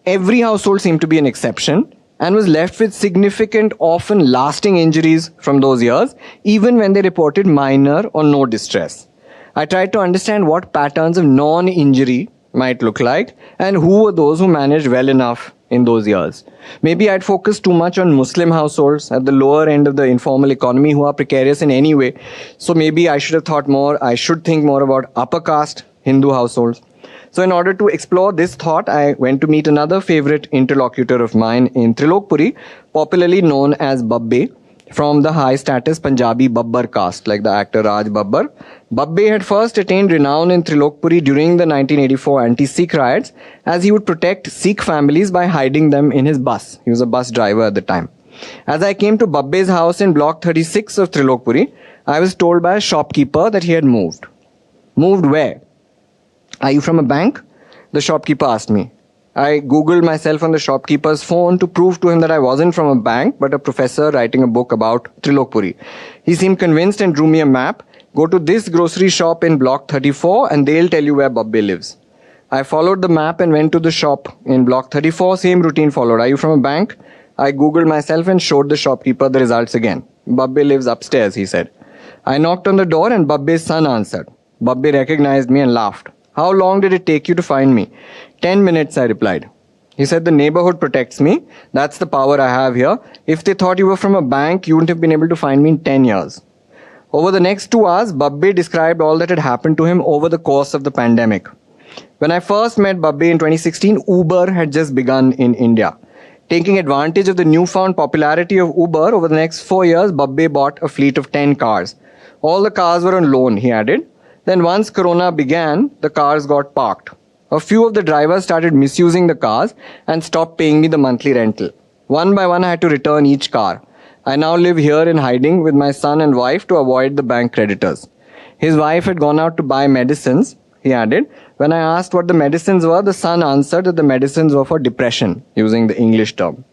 every household seemed to be an exception and was left with significant, often lasting injuries from those years, even when they reported minor or no distress. I tried to understand what patterns of non-injury might look like and who were those who managed well enough in those years. Maybe I'd focused too much on Muslim households at the lower end of the informal economy who are precarious in any way. So maybe I should think more about upper caste Hindu households. So in order to explore this thought, I went to meet another favorite interlocutor of mine in Trilokpuri, popularly known as Babbe, from the high-status Punjabi Babbar caste, like the actor Raj Babbar. Babbe had first attained renown in Trilokpuri during the 1984 anti-Sikh riots, as he would protect Sikh families by hiding them in his bus. He was a bus driver at the time. As I came to Babbe's house in block 36 of Trilokpuri, I was told by a shopkeeper that he had moved. Moved where? Are you from a bank? The shopkeeper asked me. I googled myself on the shopkeeper's phone to prove to him that I wasn't from a bank, but a professor writing a book about Trilokpuri. He seemed convinced and drew me a map. Go to this grocery shop in block 34 and they'll tell you where Babbe lives. I followed the map and went to the shop in block 34. Same routine followed. Are you from a bank? I googled myself and showed the shopkeeper the results again. Babbe lives upstairs, he said. I knocked on the door and Babbe's son answered. Babbe recognized me and laughed. How long did it take you to find me? 10 minutes, I replied. He said, the neighborhood protects me. That's the power I have here. If they thought you were from a bank, you wouldn't have been able to find me in 10 years. Over the next 2 hours, Babbe described all that had happened to him over the course of the pandemic. When I first met Babbe in 2016, Uber had just begun in India. Taking advantage of the newfound popularity of Uber, over the next 4 years, Babbe bought a fleet of 10 cars. All the cars were on loan, he added. Then once Corona began, the cars got parked. A few of the drivers started misusing the cars and stopped paying me the monthly rental. One by one, I had to return each car. I now live here in hiding with my son and wife to avoid the bank creditors. His wife had gone out to buy medicines, he added. When I asked what the medicines were, the son answered that the medicines were for depression, using the English term.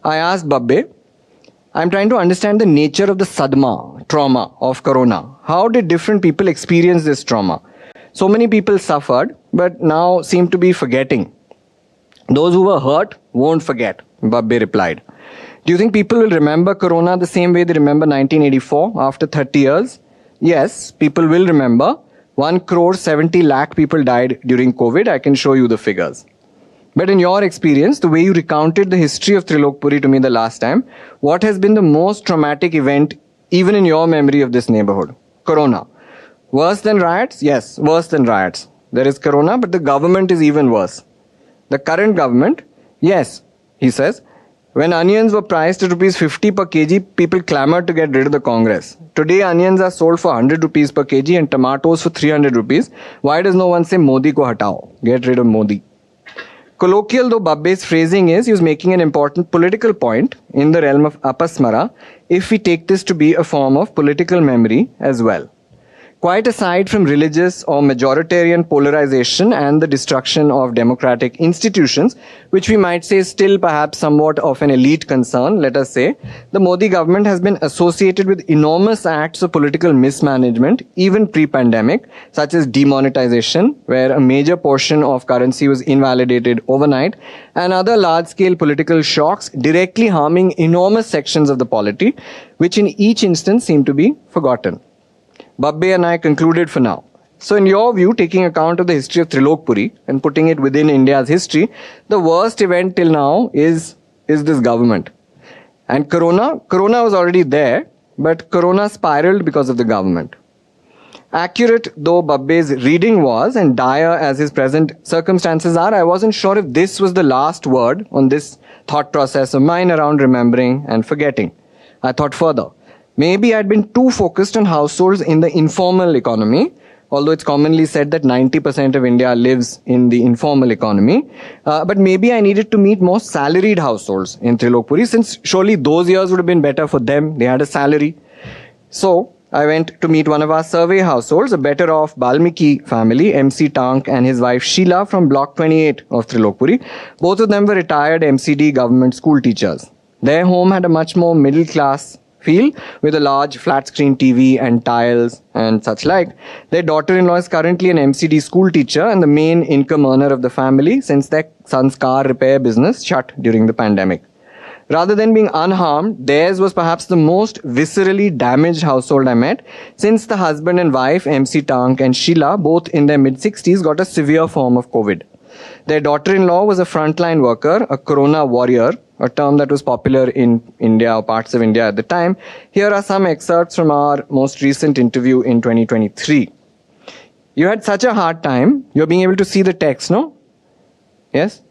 I asked Babbe, I'm trying to understand the nature of the sadma, trauma of Corona. How did different people experience this trauma? So many people suffered, but now seem to be forgetting. Those who were hurt won't forget, Babbe replied. Do you think people will remember Corona the same way they remember 1984 after 30 years? Yes, people will remember. 1,70,00,000 people died during COVID. I can show you the figures. But in your experience, the way you recounted the history of Trilokpuri to me the last time, what has been the most traumatic event, even in your memory, of this neighborhood? Corona. Worse than riots? Yes, worse than riots. There is Corona, but the government is even worse. The current government? Yes, he says. When onions were priced at rupees 50 per kg, people clamored to get rid of the Congress. Today, onions are sold for 100 rupees per kg and tomatoes for 300 rupees. Why does no one say Modi ko hatao? Get rid of Modi. Colloquial though Babbe's phrasing is, he was making an important political point in the realm of APASMARA, if we take this to be a form of political memory as well. Quite aside from religious or majoritarian polarization and the destruction of democratic institutions, which we might say is still perhaps somewhat of an elite concern, let us say, the Modi government has been associated with enormous acts of political mismanagement, even pre-pandemic, such as demonetization, where a major portion of currency was invalidated overnight, and other large-scale political shocks directly harming enormous sections of the polity, which in each instance seem to be forgotten. Babbe and I concluded for now. So in your view, taking account of the history of Trilokpuri and putting it within India's history, the worst event till now is this government. And Corona was already there, but Corona spiraled because of the government. Accurate though Babbe's reading was and dire as his present circumstances are, I wasn't sure if this was the last word on this thought process of mine around remembering and forgetting. I thought further. Maybe I'd been too focused on households in the informal economy, although it's commonly said that 90% of India lives in the informal economy. But maybe I needed to meet more salaried households in Trilokpuri, since surely those years would have been better for them. They had a salary. So I went to meet one of our survey households, a better off Balmiki family, MC Tank and his wife Sheila from Block 28 of Trilokpuri. Both of them were retired MCD government school teachers. Their home had a much more middle class feel with a large flat screen TV and tiles and such like. Their daughter-in-law is currently an MCD school teacher and the main income earner of the family since their son's car repair business shut during the pandemic. Rather than being unharmed, theirs was perhaps the most viscerally damaged household I met, since the husband and wife, MC Tank and Sheila, both in their mid-60s, got a severe form of COVID. Their daughter-in-law was a frontline worker, a corona warrior, a term that was popular in India or parts of India at the time. Here are some excerpts from our most recent interview in 2023. You had such a hard time. You're being able to see the text, no? Yes?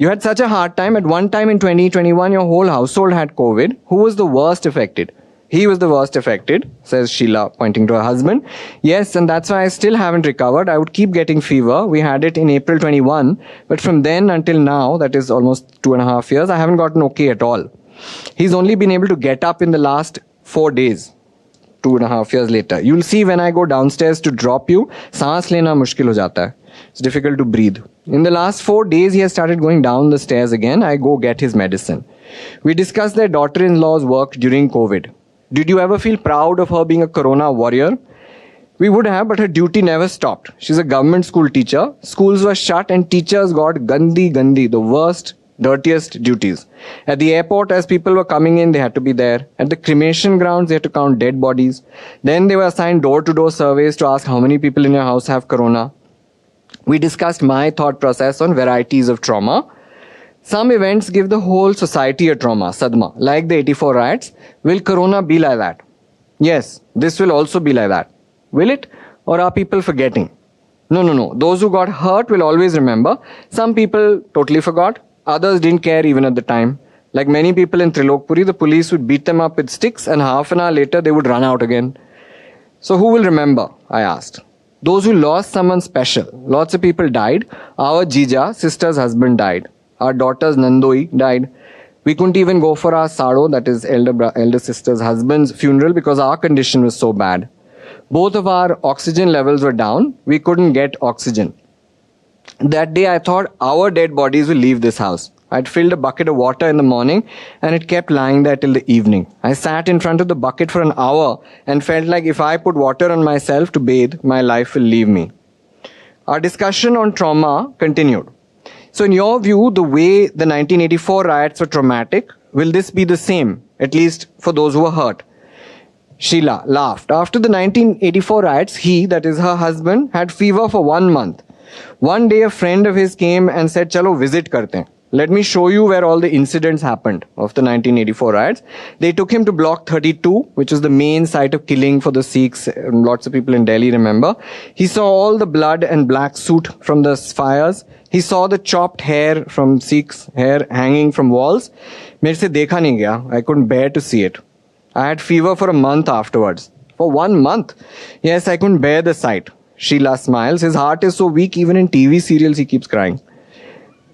You had such a hard time. At one time in 2021, your whole household had COVID. Who was the worst affected? He was the worst affected, says Sheila, pointing to her husband. Yes, and that's why I still haven't recovered. I would keep getting fever. We had it in April 21, but from then until now, that is almost 2.5 years, I haven't gotten okay at all. He's only been able to get up in the last 4 days. 2.5 years later. You'll see when I go downstairs to drop you, saans lena mushkil ho jata hai. It's difficult to breathe. In the last 4 days, he has started going down the stairs again. I go get his medicine. We discussed their daughter-in-law's work during COVID. Did you ever feel proud of her being a corona warrior? We would have, but her duty never stopped. She's a government school teacher. Schools were shut and teachers got gandhi, the worst, dirtiest duties. At the airport, as people were coming in, they had to be there. At the cremation grounds, they had to count dead bodies. Then they were assigned door-to-door surveys to ask how many people in your house have corona. We discussed my thought process on varieties of trauma. Some events give the whole society a trauma, sadma, like the 84 riots. Will corona be like that? Yes, this will also be like that. Will it? Or are people forgetting? No. Those who got hurt will always remember. Some people totally forgot. Others didn't care even at the time. Like many people in Trilokpuri, the police would beat them up with sticks and half an hour later they would run out again. So who will remember? I asked. Those who lost someone special. Lots of people died. Our Jija, sister's husband, died. Our daughter's Nandoi died. We couldn't even go for our Sado, that is elder sister's husband's funeral, because our condition was so bad. Both of our oxygen levels were down. We couldn't get oxygen. That day I thought our dead bodies will leave this house. I'd filled a bucket of water in the morning and it kept lying there till the evening. I sat in front of the bucket for an hour and felt like if I put water on myself to bathe, my life will leave me. Our discussion on trauma continued. So in your view, the way the 1984 riots were traumatic, will this be the same, at least for those who were hurt? Sheila laughed. After the 1984 riots, he, that is her husband, had fever for 1 month. One day a friend of his came and said, "Chalo, visit karte hain. Let me show you where all the incidents happened of the 1984 riots." They took him to Block 32, which was the main site of killing for the Sikhs. Lots of people in Delhi remember. He saw all the blood and black soot from the fires. He saw the chopped hair from Sikhs' hair hanging from walls. Mere se dekha nahi gaya. I couldn't bear to see it. I had fever for a month afterwards. For 1 month? Yes, I couldn't bear the sight. Sheila smiles. His heart is so weak, even in TV serials he keeps crying.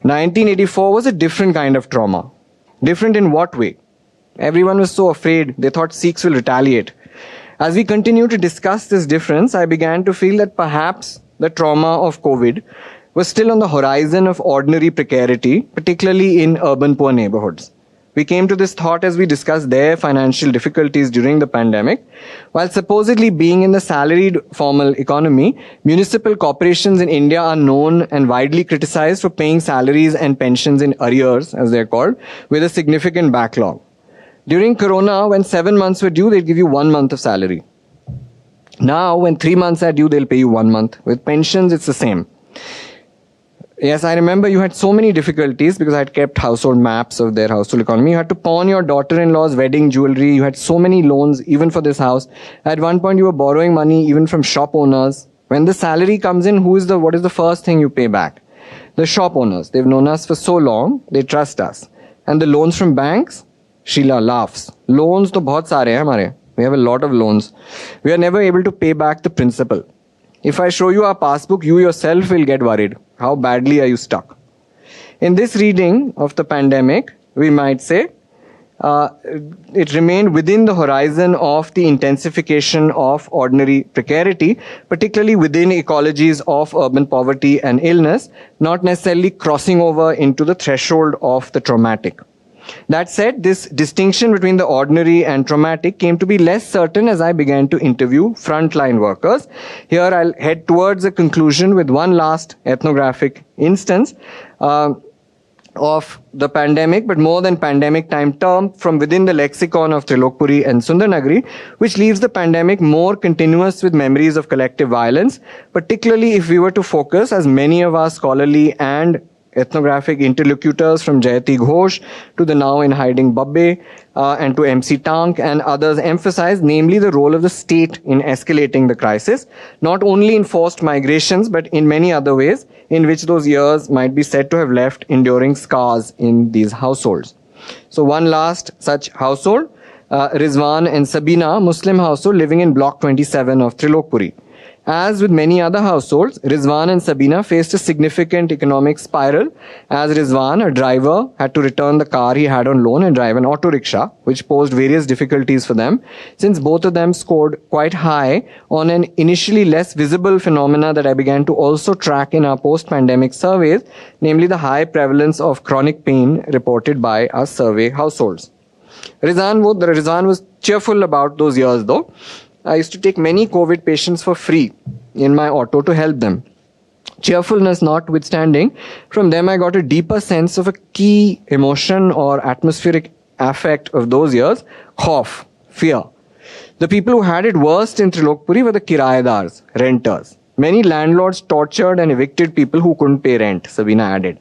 1984 was a different kind of trauma. Different in what way? Everyone was so afraid. They thought Sikhs will retaliate. As we continued to discuss this difference, I began to feel that perhaps the trauma of COVID was still on the horizon of ordinary precarity, particularly in urban poor neighborhoods. We came to this thought as we discussed their financial difficulties during the pandemic. While supposedly being in the salaried formal economy, municipal corporations in India are known and widely criticized for paying salaries and pensions in arrears, as they're called, with a significant backlog. During Corona, when 7 months were due, they'd give you 1 month of salary. Now, when 3 months are due, they'll pay you 1 month. With pensions, it's the same. Yes, I remember you had so many difficulties because I had kept household maps of their household economy. You had to pawn your daughter-in-law's wedding jewelry. You had so many loans, even for this house. At one point, you were borrowing money even from shop owners. When the salary comes in, what is the first thing you pay back? The shop owners. They've known us for so long. They trust us. And the loans from banks? Sheila laughs. Loans to bahut sare hain hamare. We have a lot of loans. We are never able to pay back the principal. If I show you our passbook, you yourself will get worried. How badly are you stuck? In this reading of the pandemic, we might say, it remained within the horizon of the intensification of ordinary precarity, particularly within ecologies of urban poverty and illness, not necessarily crossing over into the threshold of the traumatic. That said, this distinction between the ordinary and traumatic came to be less certain as I began to interview frontline workers. Here I'll head towards a conclusion with one last ethnographic instance of the pandemic, but more than pandemic time term from within the lexicon of Trilokpuri and Sundarnagari, which leaves the pandemic more continuous with memories of collective violence, particularly if we were to focus, as many of our scholarly and ethnographic interlocutors from Jayati Ghosh to the now in hiding Babbe and to MC Tank and others emphasize, namely the role of the state in escalating the crisis, not only in forced migrations, but in many other ways in which those years might be said to have left enduring scars in these households. So one last such household, Rizwan and Sabina, Muslim household living in block 27 of Trilokpuri. As with many other households, Rizwan and Sabina faced a significant economic spiral as Rizwan, a driver, had to return the car he had on loan and drive an auto rickshaw, which posed various difficulties for them, since both of them scored quite high on an initially less visible phenomena that I began to also track in our post-pandemic surveys, namely the high prevalence of chronic pain reported by our survey households. Rizwan was cheerful about those years though. I used to take many COVID patients for free in my auto to help them. Cheerfulness notwithstanding, from them I got a deeper sense of a key emotion or atmospheric affect of those years, khauf, fear. The people who had it worst in Trilokpuri were the kirayedars, renters. Many landlords tortured and evicted people who couldn't pay rent, Sabina added.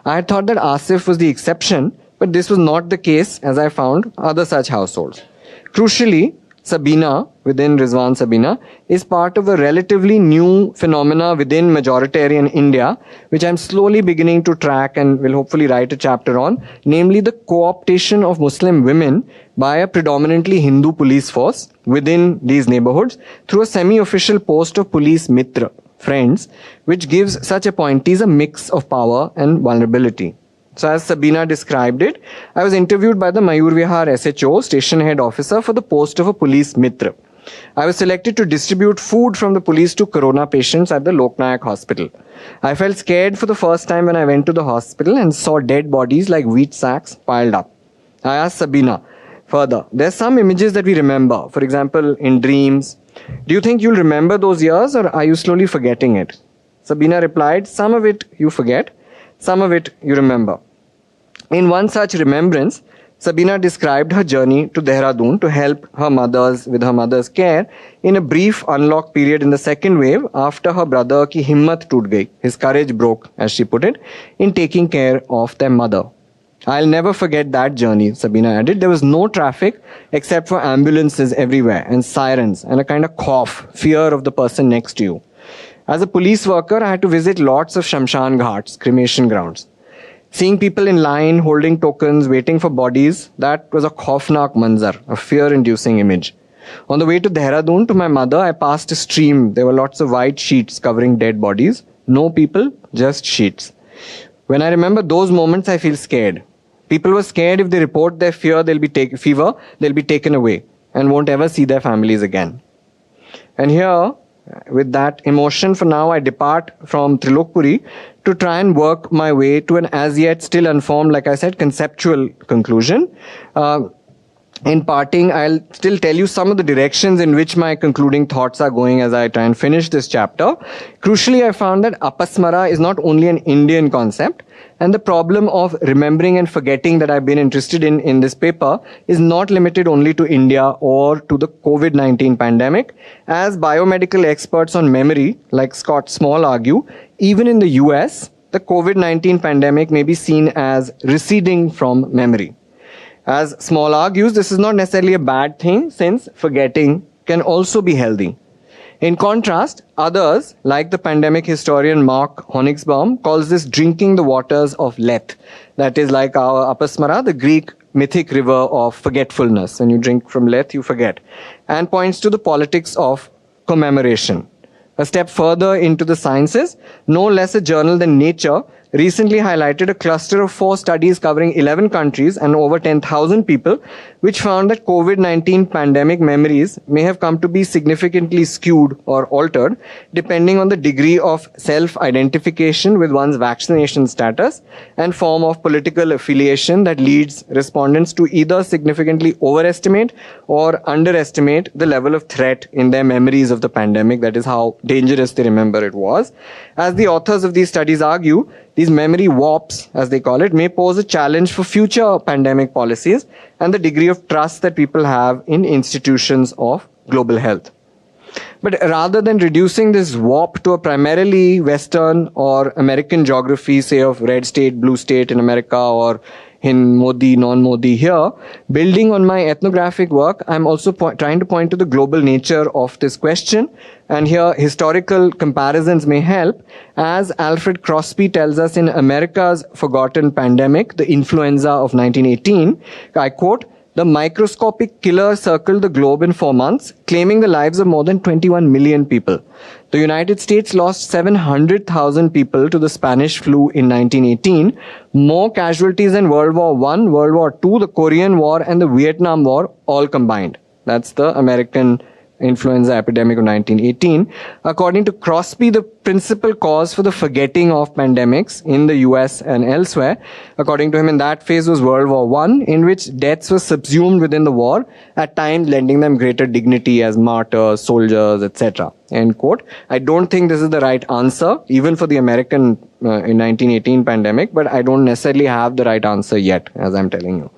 I had thought that Asif was the exception, but this was not the case as I found other such households. Crucially, Sabina, within Rizwan Sabina, is part of a relatively new phenomena within majoritarian India, which I'm slowly beginning to track and will hopefully write a chapter on, namely the co-optation of Muslim women by a predominantly Hindu police force within these neighborhoods through a semi-official post of police mitra, friends, which gives such appointees a mix of power and vulnerability. So as Sabina described it, I was interviewed by the Mayur Vihar SHO, station head officer, for the post of a police mitra. I was selected to distribute food from the police to corona patients at the Loknayak hospital. I felt scared for the first time when I went to the hospital and saw dead bodies like wheat sacks piled up. I asked Sabina further, there's some images that we remember, for example, in dreams. Do you think you'll remember those years or are you slowly forgetting it? Sabina replied, some of it you forget, some of it you remember. In one such remembrance, Sabina described her journey to Dehradun to help her mothers with her mother's care in a brief unlock period in the second wave after her brother ki himmat toot gayi, his courage broke, as she put it, in taking care of their mother. I'll never forget that journey, Sabina added. There was no traffic except for ambulances everywhere and sirens and a kind of cough, fear of the person next to you. As a police worker, I had to visit lots of Shamshan Ghats, cremation grounds. Seeing people in line, holding tokens, waiting for bodies, that was a khaufnak manzar, a fear-inducing image. On the way to Dehradun, to my mother, I passed a stream. There were lots of white sheets covering dead bodies. No people, just sheets. When I remember those moments, I feel scared. People were scared if they report their fear, they'll be taken away and won't ever see their families again. And here, with that emotion, for now, I depart from Trilokpuri to try and work my way to an as yet still unformed, like I said, conceptual conclusion. In parting, I'll still tell you some of the directions in which my concluding thoughts are going as I try and finish this chapter. Crucially, I found that APASMARA is not only an Indian concept, and the problem of remembering and forgetting that I've been interested in this paper is not limited only to India or to the COVID-19 pandemic. As biomedical experts on memory, like Scott Small, argue, even in the US, the COVID-19 pandemic may be seen as receding from memory. As Small argues, this is not necessarily a bad thing, since forgetting can also be healthy. In contrast, others, like the pandemic historian Mark Honigsbaum, calls this drinking the waters of Lethe. That is like our Apasmara, the Greek mythic river of forgetfulness. When you drink from Lethe, you forget. And points to the politics of commemoration. A step further into the sciences, no less a journal than Nature recently highlighted a cluster of 4 studies covering 11 countries and over 10,000 people, which found that COVID-19 pandemic memories may have come to be significantly skewed or altered depending on the degree of self-identification with one's vaccination status and form of political affiliation that leads respondents to either significantly overestimate or underestimate the level of threat in their memories of the pandemic. That is how dangerous they remember it was. As the authors of these studies argue, these memory warps, as they call it, may pose a challenge for future pandemic policies and the degree of trust that people have in institutions of global health. But rather than reducing this warp to a primarily Western or American geography, say of red state, blue state in America, or in Modi, non-Modi here, building on my ethnographic work, I'm also trying to point to the global nature of this question. And here, historical comparisons may help. As Alfred Crosby tells us in America's Forgotten Pandemic, the influenza of 1918, I quote, "The microscopic killer circled the globe in 4 months, claiming the lives of more than 21 million people. The United States lost 700,000 people to the Spanish flu in 1918, more casualties than World War I, World War II, the Korean War, and the Vietnam War all combined." That's the American influenza epidemic of 1918. According to Crosby, the principal cause for the forgetting of pandemics in the US and elsewhere, according to him, in that phase was World War I, in which deaths were subsumed within the war, at times lending them greater dignity as martyrs, soldiers, etc. End quote. I don't think this is the right answer, even for the American in 1918 pandemic, but I don't necessarily have the right answer yet, as I'm telling you.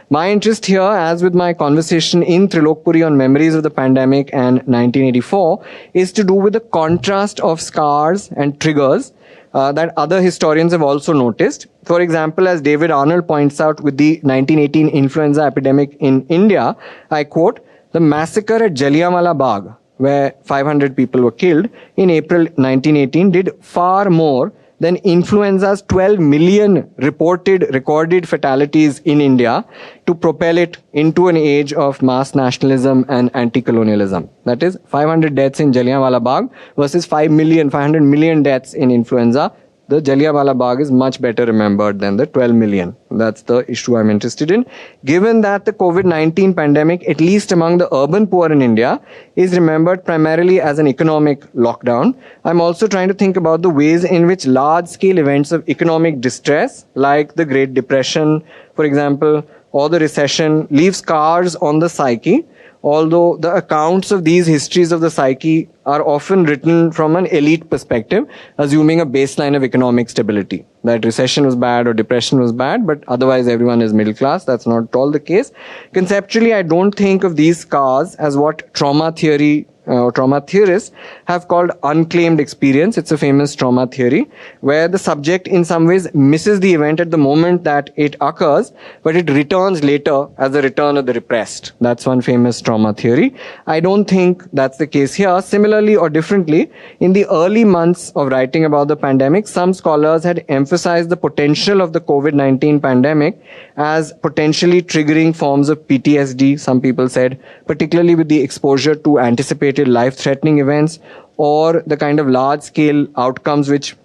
My interest here, as with my conversation in Trilokpuri on memories of the pandemic and 1984, is to do with the contrast of scars and triggers that other historians have also noticed. For example, as David Arnold points out with the 1918 influenza epidemic in India, I quote, "The massacre at Jallianwala Bagh, where 500 people were killed in April 1918, did far more than influenza's 12 million recorded fatalities in India to propel it into an age of mass nationalism and anti-colonialism. That is, 500 deaths in Jallianwala Bagh versus 500 million deaths in influenza. The Jallianwala Bagh is much better remembered than the 12 million. That's the issue I'm interested in. Given that the COVID-19 pandemic, at least among the urban poor in India, is remembered primarily as an economic lockdown, I'm also trying to think about the ways in which large-scale events of economic distress, like the Great Depression, for example, or the recession, leave scars on the psyche, although the accounts of these histories of the psyche are often written from an elite perspective, assuming a baseline of economic stability. That recession was bad or depression was bad, but otherwise everyone is middle class. That's not at all the case. Conceptually, I don't think of these scars as what trauma theorists have called unclaimed experience. It's a famous trauma theory where the subject in some ways misses the event at the moment that it occurs, but it returns later as a return of the repressed. That's one famous trauma theory. I don't think that's the case here. Similarly or differently, in the early months of writing about the pandemic, some scholars had emphasized the potential of the COVID-19 pandemic as potentially triggering forms of PTSD, some people said, particularly with the exposure to anticipated life-threatening events or the kind of large-scale outcomes which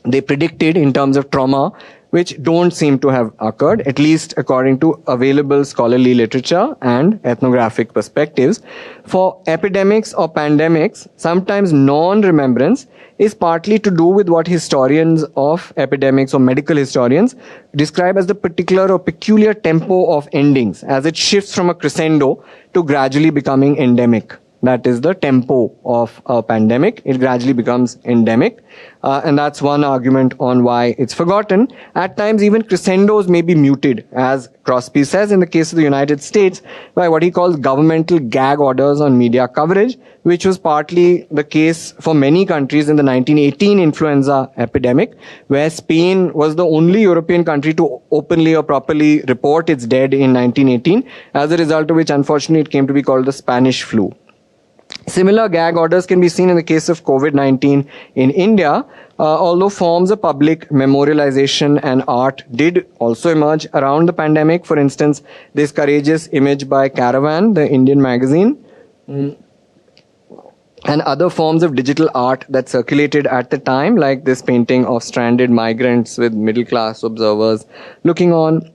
they predicted in terms of trauma, which don't seem to have occurred, at least according to available scholarly literature and ethnographic perspectives. For epidemics or pandemics, sometimes non-remembrance is partly to do with what historians of epidemics or medical historians describe as the particular or peculiar tempo of endings, as it shifts from a crescendo to gradually becoming endemic. That is the tempo of a pandemic. It gradually becomes endemic. And that's one argument on why it's forgotten. At times, even crescendos may be muted, as Crosby says in the case of the United States, by what he calls governmental gag orders on media coverage, which was partly the case for many countries in the 1918 influenza epidemic, where Spain was the only European country to openly or properly report its dead in 1918, as a result of which, unfortunately, it came to be called the Spanish flu. Similar gag orders can be seen in the case of COVID-19 in India, although forms of public memorialization and art did also emerge around the pandemic. For instance, this courageous image by Caravan, the Indian magazine, and other forms of digital art that circulated at the time, like this painting of stranded migrants with middle-class observers looking on,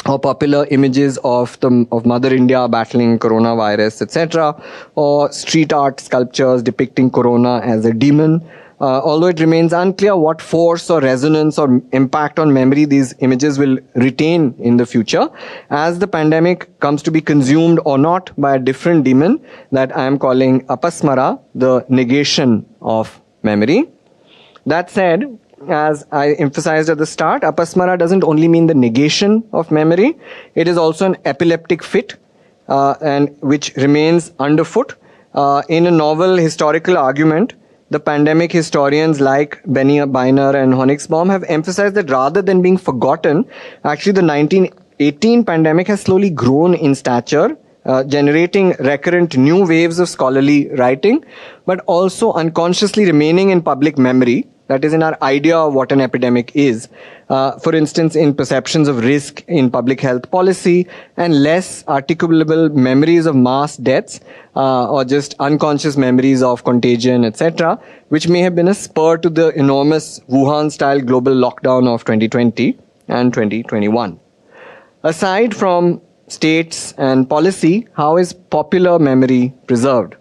or popular images of Mother India battling coronavirus, etc., or street art sculptures depicting corona as a demon. Although it remains unclear what force or resonance or impact on memory these images will retain in the future, as the pandemic comes to be consumed or not by a different demon that I am calling APASMARA, the negation of memory. That said, as I emphasized at the start, APASMARA doesn't only mean the negation of memory, it is also an epileptic fit, and which remains underfoot. In a novel historical argument, the pandemic historians like Benny Biner and Honigsbaum have emphasized that rather than being forgotten, actually the 1918 pandemic has slowly grown in stature, generating recurrent new waves of scholarly writing, but also unconsciously remaining in public memory. That is, in our idea of what an epidemic is. For instance, in perceptions of risk in public health policy and less articulable memories of mass deaths or just unconscious memories of contagion, etc., which may have been a spur to the enormous Wuhan-style global lockdown of 2020 and 2021. Aside from states and policy, how is popular memory preserved?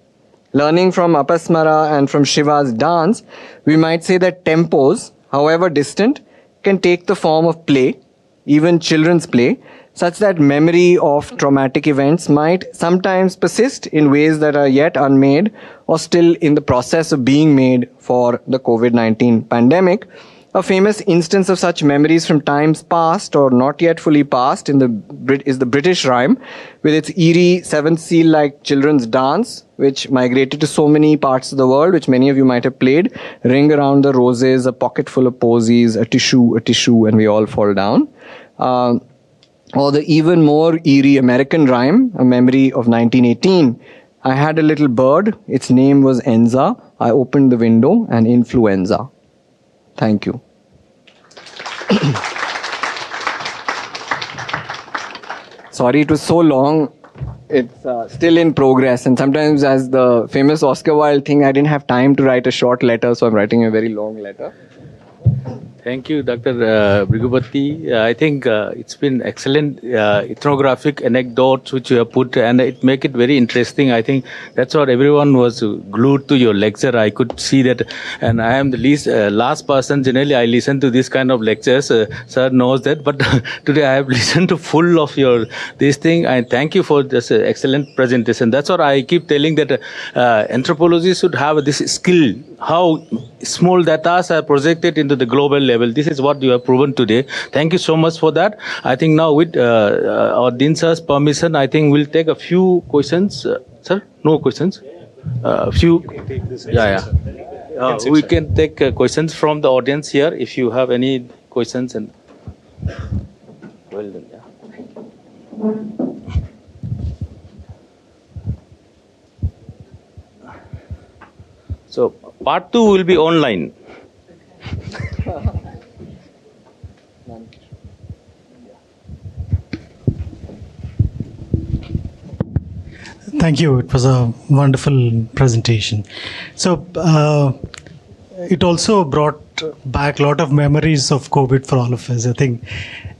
Learning from APASMARA and from Shiva's dance, we might say that tempos, however distant, can take the form of play, even children's play, such that memory of traumatic events might sometimes persist in ways that are yet unmade or still in the process of being made for the COVID-19 pandemic. A famous instance of such memories from times past or not yet fully past is the British rhyme, with its eerie seventh seal-like children's dance, which migrated to so many parts of the world, which many of you might have played. Ring around the roses, a pocket full of posies, a tissue, and we all fall down. Or the even more eerie American rhyme, a memory of 1918. I had a little bird, its name was Enza. I opened the window and influenza. Thank you. Sorry, it was so long. It's still in progress. And sometimes, as the famous Oscar Wilde thing, I didn't have time to write a short letter, so I'm writing a very long letter. Thank you, Dr. Bhrigupati. I think it's been excellent ethnographic anecdotes which you have put, and it make it very interesting. I think that's what everyone was glued to your lecture. I could see that, and I am the last person. Generally, I listen to this kind of lectures. Sir knows that, but today I have listened to full of your this thing. And thank you for this excellent presentation. That's what I keep telling that anthropology should have this skill. How small data are projected into the global level. This is what you have proven today. Thank you so much for that. I think now with our Dean sir's permission, I think we'll take a few questions. Sir, no questions? Few. We can take questions from the audience here if you have any questions. And well done. So part 2 will be online. Thank you. It was a wonderful presentation. So it also brought back a lot of memories of COVID for all of us. I think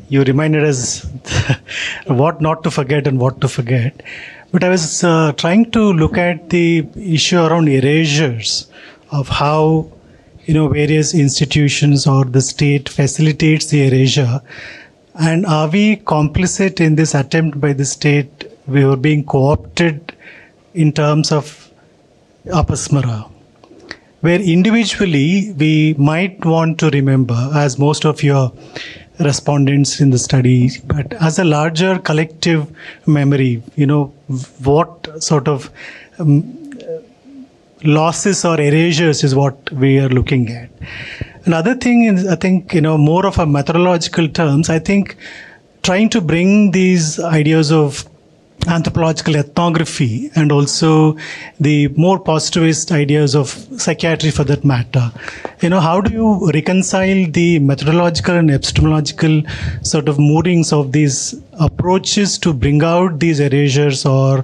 you reminded us what not to forget and what to forget. But I was trying to look at the issue around erasures, of how various institutions or the state facilitates the erasure. And are we complicit in this attempt by the state? We were being co-opted in terms of APASMARA, where individually we might want to remember, as most of your respondents in the study, but as a larger collective memory, what sort of losses or erasures is what we are looking at. Another thing is, I think, more of a methodological terms, I think trying to bring these ideas of anthropological ethnography and also the more positivist ideas of psychiatry for that matter. How do you reconcile the methodological and epistemological sort of moodings of these approaches to bring out these erasures or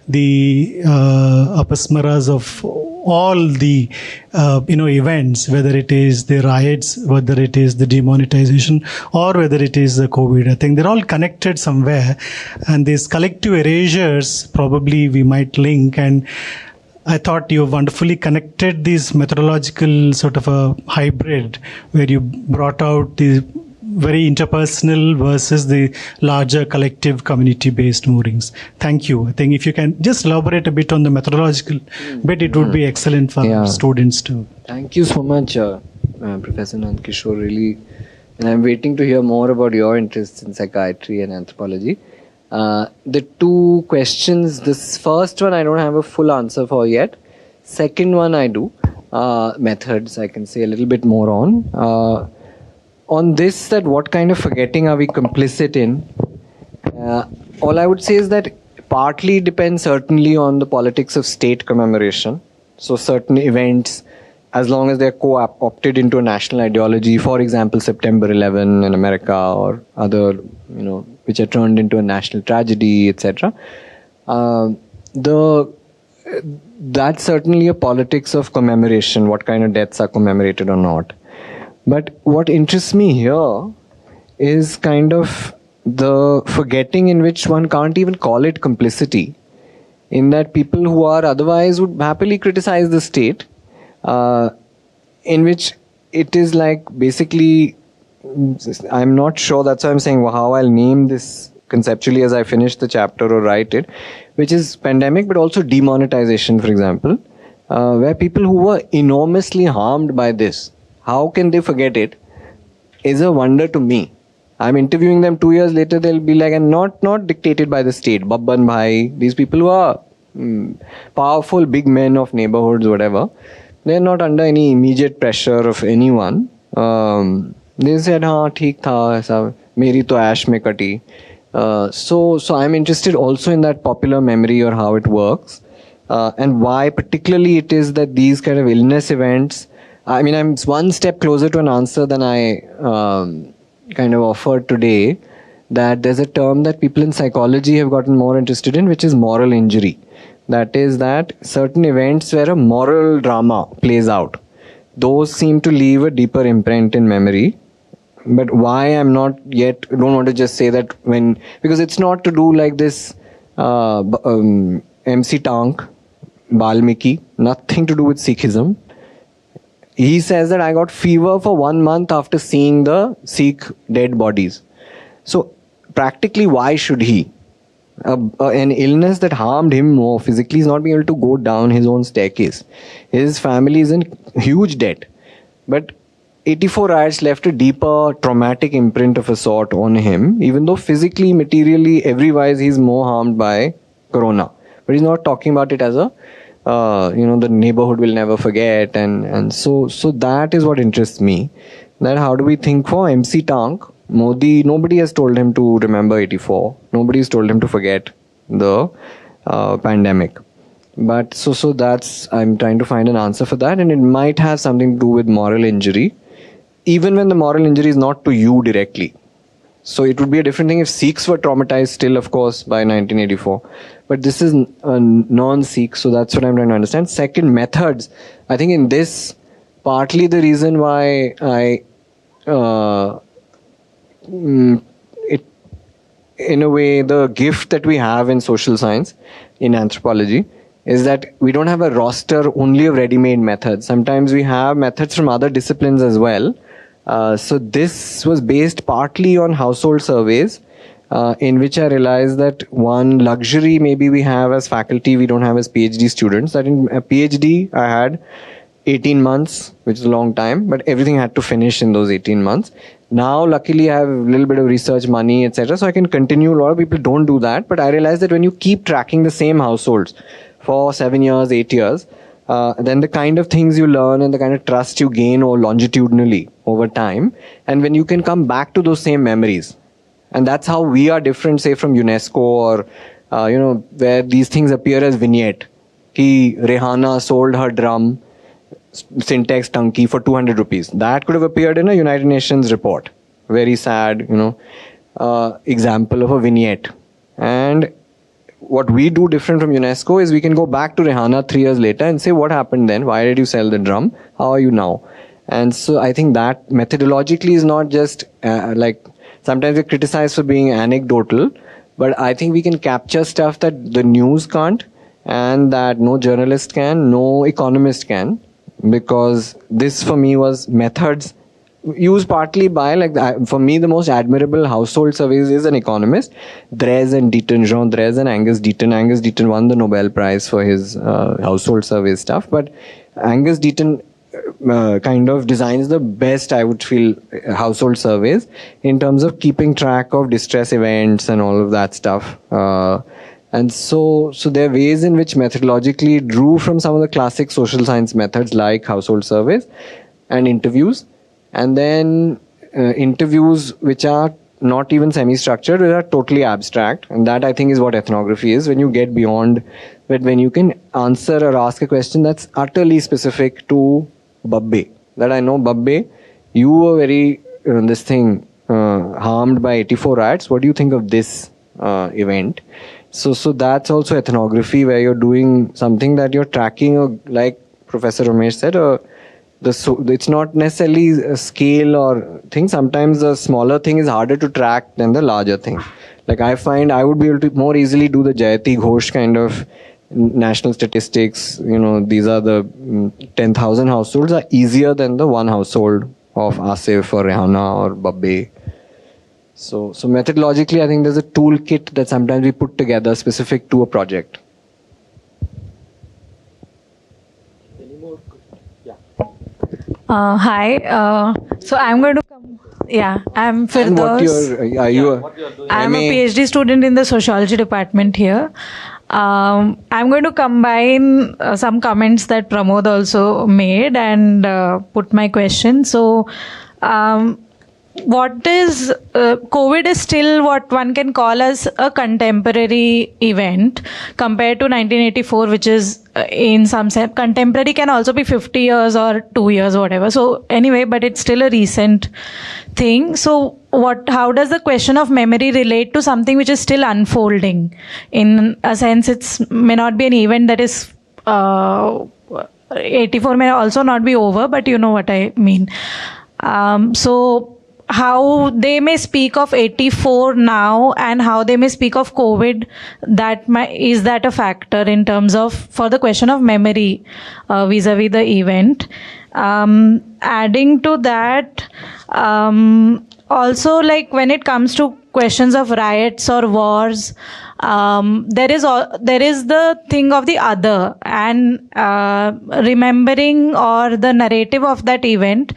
the APASMARAs of all the events, whether it is the riots, whether it is the demonetization, or whether it is the COVID. I think they're all connected somewhere, and these collective erasures probably we might link. And I thought you wonderfully connected these methodological sort of a hybrid, where you brought out the very interpersonal versus the larger collective community-based moorings. Thank you. I think if you can just elaborate a bit on the methodological bit, it would be excellent for our students too. Thank you so much, Professor Nand Kishore, really. And I'm waiting to hear more about your interests in psychiatry and anthropology. The two questions, this first one I don't have a full answer for yet. Second one I do. Methods I can say a little bit more on. On this, that what kind of forgetting are we complicit in? All I would say is that partly depends certainly on the politics of state commemoration. So certain events, as long as they're co-opted into a national ideology, for example, September 11 in America or other, which are turned into a national tragedy, etc. That's certainly a politics of commemoration, what kind of deaths are commemorated or not. But what interests me here is kind of the forgetting in which one can't even call it complicity, in that people who are otherwise would happily criticize the state, in which it is like basically, I'm not sure, that's why I'm saying how I'll name this conceptually as I finish the chapter or write it, which is pandemic but also demonetization, for example, where people who were enormously harmed by this, how can they forget it, is a wonder to me. I'm interviewing them 2 years later, they'll be like, and not dictated by the state, Babban Bhai, these people who are powerful, big men of neighborhoods, whatever, they're not under any immediate pressure of anyone. They said, theek tha, aisa, meri to ash mein kati. So I'm interested also in that popular memory or how it works, and why particularly it is that these kind of illness events, I mean, I'm one step closer to an answer than I kind of offered today, that there's a term that people in psychology have gotten more interested in, which is moral injury. That is that certain events where a moral drama plays out, those seem to leave a deeper imprint in memory. But why I'm not yet, don't want to just say that because it's not to do like this MC Tank, Balmiki, nothing to do with Sikhism. He says that I got fever for 1 month after seeing the Sikh dead bodies. So practically, why should he? An illness that harmed him more physically is not being able to go down his own staircase. His family is in huge debt. But 84 riots left a deeper traumatic imprint of a sort on him, even though physically, materially, everywise he's more harmed by corona. But he's not talking about it as a the neighborhood will never forget, and so that is what interests me. That how do we think for MC Tank, Modi, nobody has told him to remember 84. Nobody has told him to forget the pandemic. But so that's, I'm trying to find an answer for that, and it might have something to do with moral injury, even when the moral injury is not to you directly. So it would be a different thing if Sikhs were traumatized still, of course, by 1984. But this is a non-Sikh, so that's what I'm trying to understand. Second, methods. I think in this, partly the reason why in a way, the gift that we have in social science, in anthropology, is that we don't have a roster only of ready-made methods. Sometimes we have methods from other disciplines as well. So this was based partly on household surveys, in which I realized that one luxury maybe we have as faculty, we don't have as PhD students, that in a PhD I had 18 months, which is a long time, but everything had to finish in those 18 months. Now, luckily, I have a little bit of research money, etc. So I can continue. A lot of people don't do that, but I realized that when you keep tracking the same households for 7 years, 8 years, then the kind of things you learn and the kind of trust you gain or longitudinally over time, and when you can come back to those same memories. And that's how we are different, say, from UNESCO or, where these things appear as vignette. Rihanna sold her drum, Syntax Tunky, for 200 rupees. That could have appeared in a United Nations report. Very sad, example of a vignette. And what we do different from UNESCO is we can go back to Rihanna 3 years later and say, what happened then? Why did you sell the drum? How are you now? And so I think that methodologically is not just like, sometimes we're criticized for being anecdotal, but I think we can capture stuff that the news can't and that no journalist can, no economist can, because this for me was methods used partly by, like, for me the most admirable household surveys is an economist, Dres and Deaton, Jean Dres and Angus Deaton. Angus Deaton won the Nobel Prize for his household survey stuff, but Angus Deaton kind of designs the best, I would feel, household surveys in terms of keeping track of distress events and all of that stuff. And so there are ways in which methodologically it drew from some of the classic social science methods like household surveys and interviews, and then interviews which are not even semi-structured, which are totally abstract. And that, I think, is what ethnography is, when you get beyond, when you can answer or ask a question that's utterly specific to Babbe. That I know, Babbe, you were very, harmed by 84 riots. What do you think of this event? So that's also ethnography, where you're doing something that you're tracking, or like Professor Romesh said, it's not necessarily a scale or thing. Sometimes the smaller thing is harder to track than the larger thing. Like I find I would be able to more easily do the Jayati Ghosh kind of national statistics. These are the 10,000 households are easier than the one household of Asif or Rihanna or Babbe. So methodologically, I think there's a toolkit that sometimes we put together specific to a project. Hi. So I'm going to come. Yeah, I'm Firdaus. I'm a PhD student in the Sociology department here. I'm going to combine some comments that Pramod also made and put my question. So, what is COVID is still what one can call as a contemporary event compared to 1984, which is in some sense contemporary can also be 50 years or 2 years, whatever. So anyway, but it's still a recent thing. So how does the question of memory relate to something which is still unfolding? In a sense, may not be an event that is 84 may also not be over, but you know what I mean. So how they may speak of 84 now and how they may speak of COVID, is that a factor in terms of, for the question of memory vis-a-vis the event? Adding to that, also, like when it comes to questions of riots or wars, there is the thing of the other, and remembering or the narrative of that event.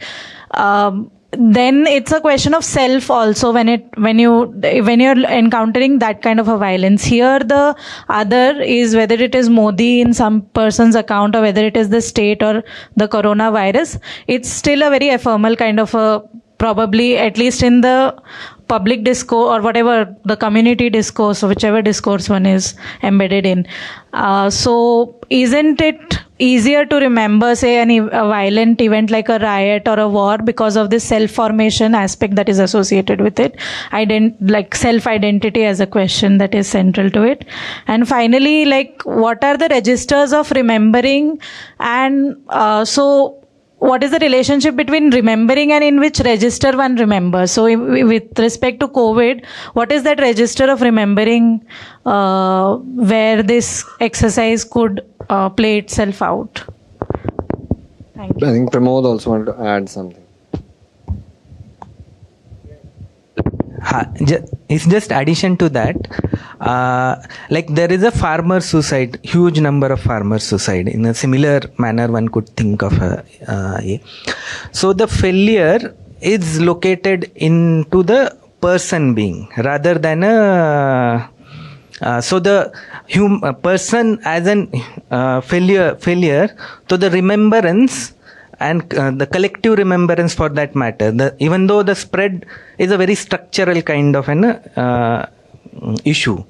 Then it's a question of self also when you're encountering that kind of a violence. Here the other is whether it is Modi in some person's account or whether it is the state or the coronavirus. It's still a very ephemeral kind of a, probably at least in the public discourse or whatever, the community discourse or whichever discourse one is embedded in. So isn't it easier to remember, say, a violent event like a riot or a war because of this self-formation aspect that is associated with it, like self-identity as a question that is central to it? And finally, like, what are the registers of remembering? And so what is the relationship between remembering and in which register one remembers? So with respect to COVID, what is that register of remembering where this exercise could play itself out? Thank you. I think Pramod also wanted to add something. It's just addition to that. Like there is a farmer suicide, huge number of farmer suicide. In a similar manner, one could think of so the failure is located into the person being rather than so the person as an failure to the remembrance and the collective remembrance for that matter. Even though the spread is a very structural kind of an issue,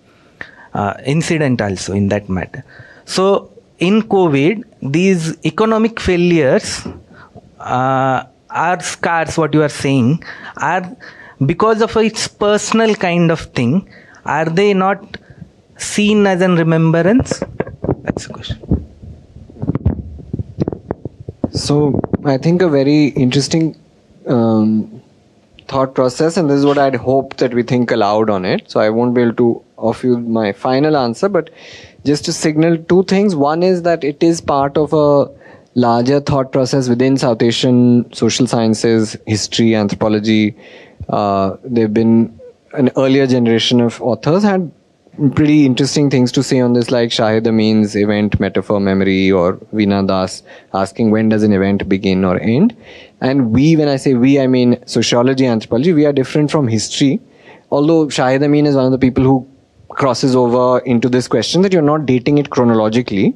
incident also in that matter. So in COVID, these economic failures are scars, what you are saying, are because of its personal kind of thing. Are they not seen as a remembrance? That's the question. So I think a very interesting thought process, and this is what I'd hope that we think aloud on it. So I won't be able to offer you my final answer, but just to signal two things. One is that it is part of a larger thought process within South Asian social sciences, history, anthropology. There've been an earlier generation of authors had pretty interesting things to say on this, like Shahid Amin's event, metaphor, memory, or Veena Das asking when does an event begin or end. And we, when I say we, I mean sociology, anthropology, we are different from history. Although Shahid Amin is one of the people who crosses over into this question that you're not dating it chronologically.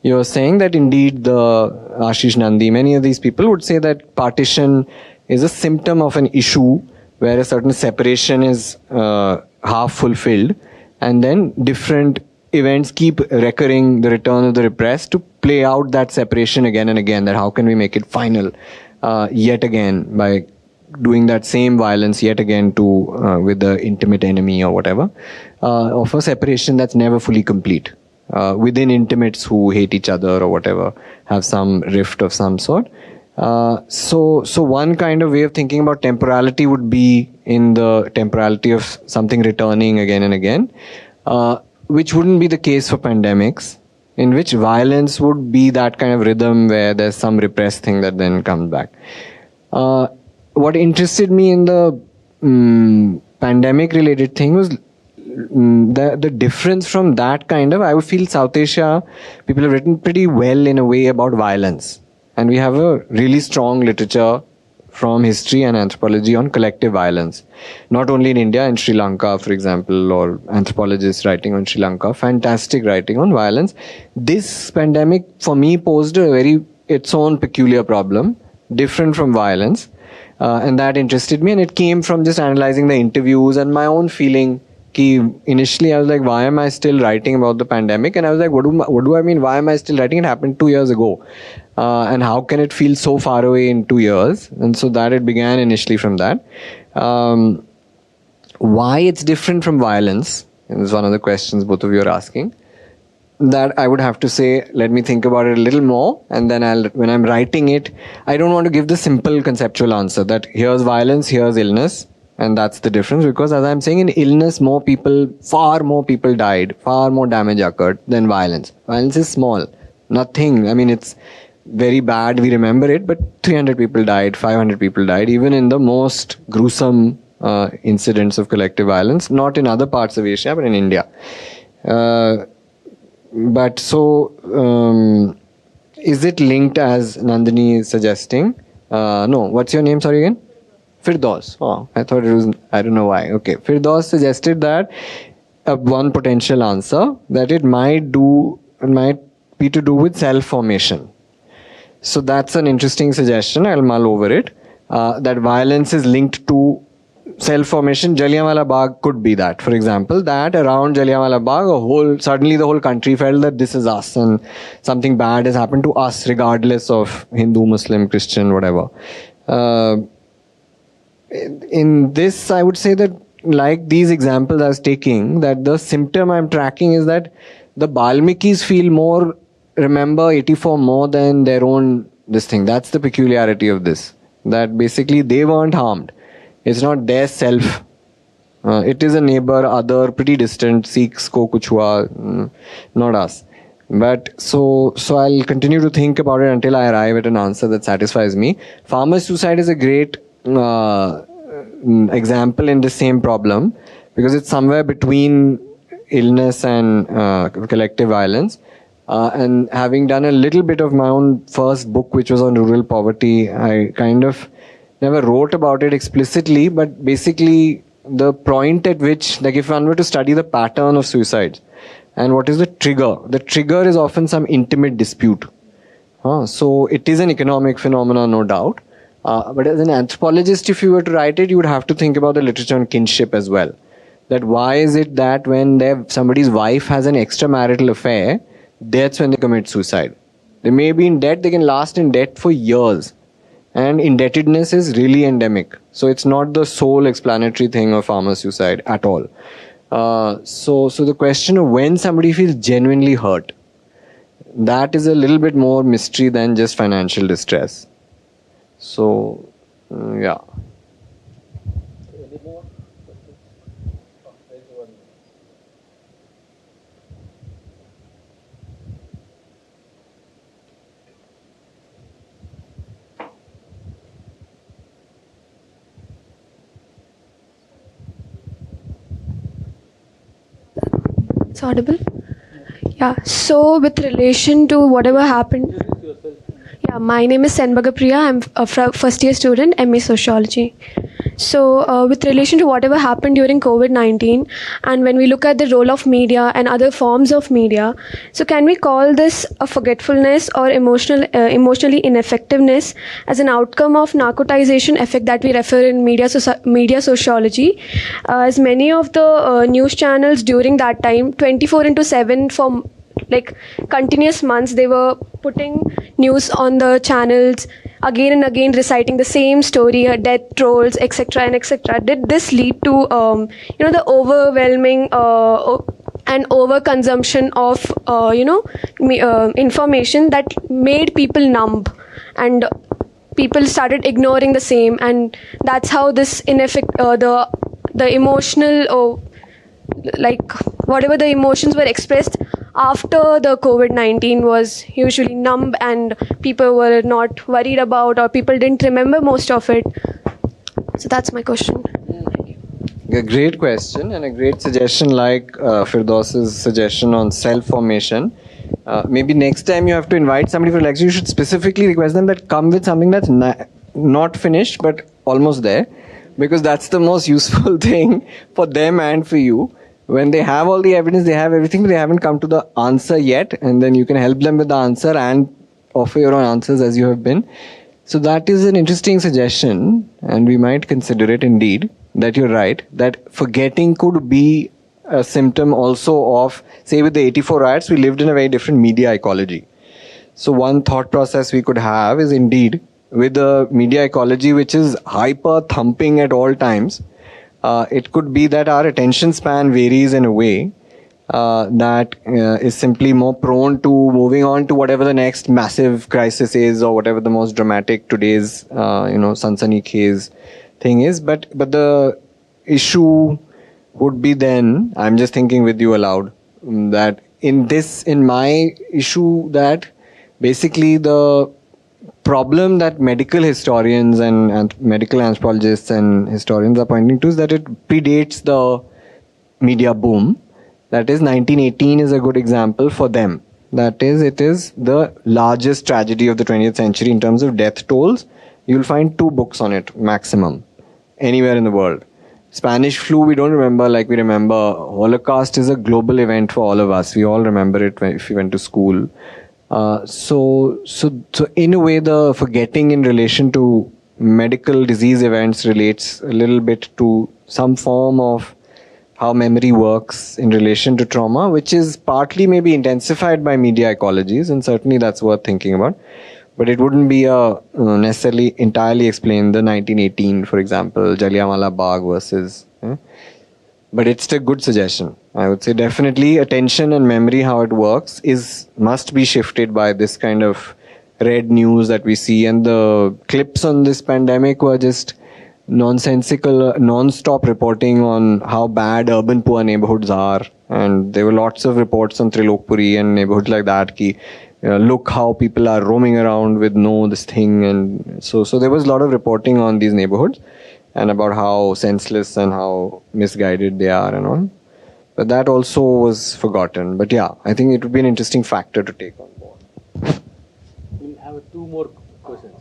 You're saying that indeed the Ashish Nandi, many of these people would say that partition is a symptom of an issue where a certain separation is half fulfilled, and then different events keep recurring, the return of the repressed, to play out that separation again and again, that how can we make it final yet again by doing that same violence yet again to with the intimate enemy or whatever, of a separation that's never fully complete. Within intimates who hate each other or whatever, have some rift of some sort. So one kind of way of thinking about temporality would be in the temporality of something returning again and again, which wouldn't be the case for pandemics, in which violence would be that kind of rhythm where there's some repressed thing that then comes back. What interested me in the pandemic related thing was the difference from that kind of, I would feel South Asia, people have written pretty well in a way about violence. And we have a really strong literature from history and anthropology on collective violence. Not only in India, in Sri Lanka, for example, or anthropologists writing on Sri Lanka, fantastic writing on violence. This pandemic, for me, posed its own peculiar problem, different from violence. And that interested me, and it came from just analyzing the interviews and my own feeling. Initially, I was like, why am I still writing about the pandemic? And I was like, what do I mean? Why am I still writing? It happened 2 years ago. And how can it feel so far away in 2 years? And so that it began initially from that. Why it's different from violence, and this is one of the questions both of you are asking, that I would have to say, let me think about it a little more, and then when I'm writing it, I don't want to give the simple conceptual answer that here's violence, here's illness, and that's the difference, because as I'm saying, in illness, far more people died, far more damage occurred than violence. Violence is small, nothing. I mean, it's very bad, we remember it, but 300 people died, 500 people died, even in the most gruesome incidents of collective violence, not in other parts of Asia, but in India. But so, is it linked as Nandini is suggesting? No, what's your name, sorry again? Firdaus. Oh, I thought it was, I don't know why. Okay, Firdaus suggested that one potential answer, that it might be to do with self-formation. So that's an interesting suggestion. I'll mull over it. That violence is linked to self-formation. Jallianwala Bagh could be that. For example, that around Jallianwala Bagh, suddenly the whole country felt that this is us and something bad has happened to us, regardless of Hindu, Muslim, Christian, whatever. In this, I would say that, like these examples I was taking, that the symptom I'm tracking is that the Balmikis remember 84 more than their own this thing. That's the peculiarity of this. That basically they weren't harmed. It's not their self. It is a neighbor, other, pretty distant, Sikhs ko kuch hua, not us. But so I'll continue to think about it until I arrive at an answer that satisfies me. Farmer suicide is a great example in the same problem, because it's somewhere between illness and collective violence. And having done a little bit of my own first book, which was on rural poverty, I kind of never wrote about it explicitly, but basically the point at which, like if one were to study the pattern of suicides and what is the trigger is often some intimate dispute. So it is an economic phenomenon, no doubt. But as an anthropologist, if you were to write it, you would have to think about the literature on kinship as well. That why is it that when somebody's wife has an extramarital affair, that's when they commit suicide. They may be in debt, they can last in debt for years. And indebtedness is really endemic. So it's not the sole explanatory thing of farmer suicide at all. So the question of when somebody feels genuinely hurt, that is a little bit more mystery than just financial distress. So, yeah. It's audible? Yeah. So with relation to whatever happened, yeah, my name is Senbaga Priya. I'm a first year student, MA Sociology. So with relation to whatever happened during COVID-19, and when we look at the role of media and other forms of media, so can we call this a forgetfulness or emotionally ineffectiveness as an outcome of narcotization effect that we refer in media sociology? As many of the news channels during that time, 24/7 for like continuous months, they were putting news on the channels again and again, reciting the same story, death trolls, etc. and etc. Did this lead to the overwhelming and overconsumption of information that made people numb, and people started ignoring the same, and that's how this the emotional like whatever the emotions were expressed after the COVID-19 was usually numb, and people were not worried about, or people didn't remember most of it. So that's my question. A great question and a great suggestion, like Firdaus's suggestion on self-formation. Maybe next time you have to invite somebody for a lecture, you should specifically request them that come with something that's not finished but almost there, because that's the most useful thing for them and for you. When they have all the evidence, they have everything, but they haven't come to the answer yet, and then you can help them with the answer and offer your own answers as you have been. So that is an interesting suggestion, and we might consider it indeed, that you're right, that forgetting could be a symptom also of, say with the 84 riots, we lived in a very different media ecology. So one thought process we could have is indeed, with a media ecology which is hyper thumping at all times, it could be that our attention span varies in a way that is simply more prone to moving on to whatever the next massive crisis is, or whatever the most dramatic today's Sansani-khez thing is. But the issue would be then, I'm just thinking with you aloud, that in my issue, that basically the problem that medical historians and medical anthropologists and historians are pointing to is that it predates the media boom. That is, 1918 is a good example for them. That is, it is the largest tragedy of the 20th century in terms of death tolls. You'll find 2 books on it maximum anywhere in the world. Spanish flu, we don't remember like we remember. Holocaust is a global event for all of us. We all remember it if we went to school. So in a way, the forgetting in relation to medical disease events relates a little bit to some form of how memory works in relation to trauma, which is partly maybe intensified by media ecologies, and certainly that's worth thinking about. But it wouldn't be necessarily entirely explain the 1918, for example, Jallianwala Bagh versus. But it's a good suggestion. I would say definitely attention and memory, how it works, must be shifted by this kind of red news that we see. And the clips on this pandemic were just nonsensical, non-stop reporting on how bad urban poor neighborhoods are. And there were lots of reports on Trilokpuri and neighborhoods like that. Look how people are roaming around with this thing. And so there was a lot of reporting on these neighborhoods and about how senseless and how misguided they are and all. But that also was forgotten. But yeah, I think it would be an interesting factor to take on board. We'll have 2 more questions.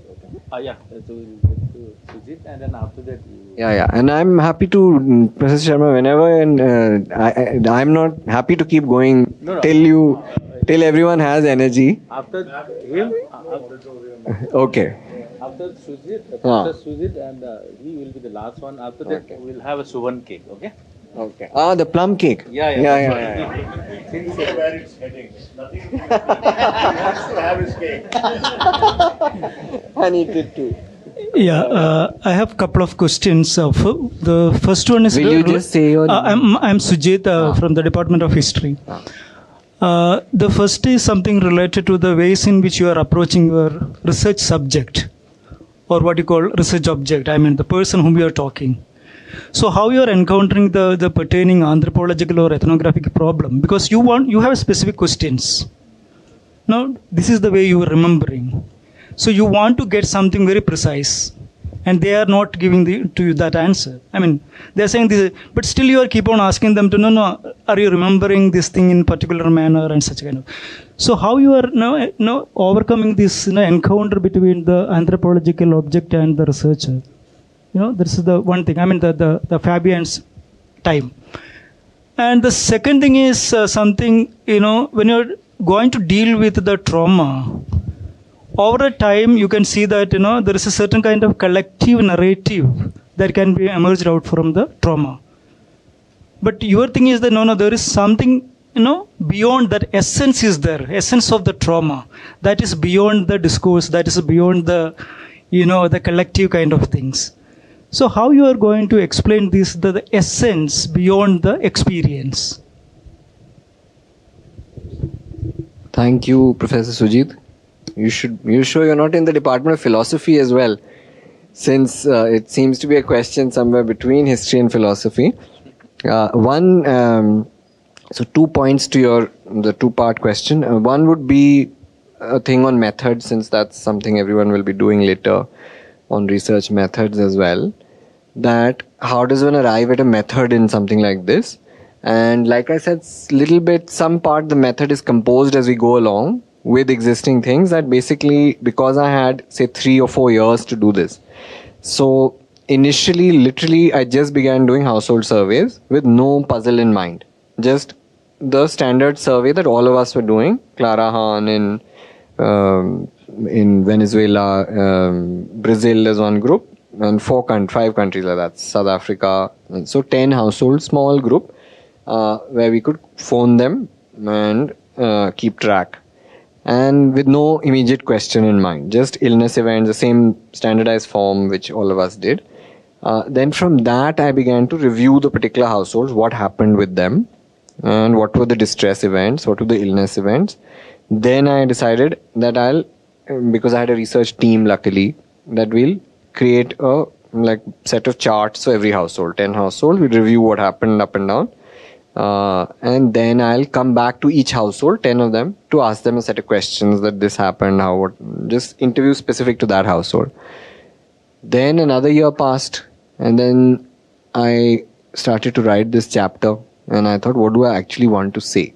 Okay. So we'll get to Sujit, and then after that Yeah. And I'm happy to, Professor Sharma, whenever, and I'm not happy to keep going till everyone has energy. After him, Okay. after Sujit, and he will be the last one. After that, we'll have a Suvan cake. Okay. Okay. The plum cake. Yeah. Where it's heading. Nothing. He wants to have his cake. And eat it too. Yeah, I have a couple of questions. The first one is... Will you just say your name? I'm Sujit from the Department of History. The first is something related to the ways in which you are approaching your research subject, or what you call research object, I mean the person whom you are talking. So how you are encountering the pertaining anthropological or ethnographic problem, because you have specific questions. Now, this is the way you are remembering. So you want to get something very precise, and they are not giving to you that answer. I mean, they are saying this, but still you are keep on asking them to, no, are you remembering this thing in particular manner and such kind of. So how you are now overcoming this encounter between the anthropological object and the researcher? This is the one thing. I mean, the Fabian's time. And the second thing is something, when you're going to deal with the trauma, over a time you can see that there is a certain kind of collective narrative that can be emerged out from the trauma. But your thing is that no, there is something beyond that. Essence is there, essence of the trauma that is beyond the discourse, that is beyond the the collective kind of things. So how you are going to explain this, the essence beyond the experience? Thank you, Professor Sujit. You sure you're not in the Department of Philosophy as well, since it seems to be a question somewhere between history and philosophy. So 2 points to the two-part question. One would be a thing on method, since that's something everyone will be doing later on research methods as well. That how does one arrive at a method in something like this? And like I said, little bit, some part the method is composed as we go along with existing things, that basically, because I had say 3 or 4 years to do this. So initially, literally, I just began doing household surveys with no puzzle in mind. Just the standard survey that all of us were doing. Clara Hahn in Venezuela, Brazil is one group, and 5 countries like that, South Africa. And so 10 households, small group, where we could phone them and keep track. And with no immediate question in mind, just illness events, the same standardized form which all of us did. Then from that, I began to review the particular households, what happened with them, and what were the distress events, what were the illness events. Then I decided that because I had a research team luckily, that we'll create a set of charts for every household, 10 households, we'll review what happened up and down. And then I'll come back to each household, 10 of them, to ask them a set of questions that this happened, just interview specific to that household. Then another year passed, and then I started to write this chapter, and I thought, what do I actually want to say?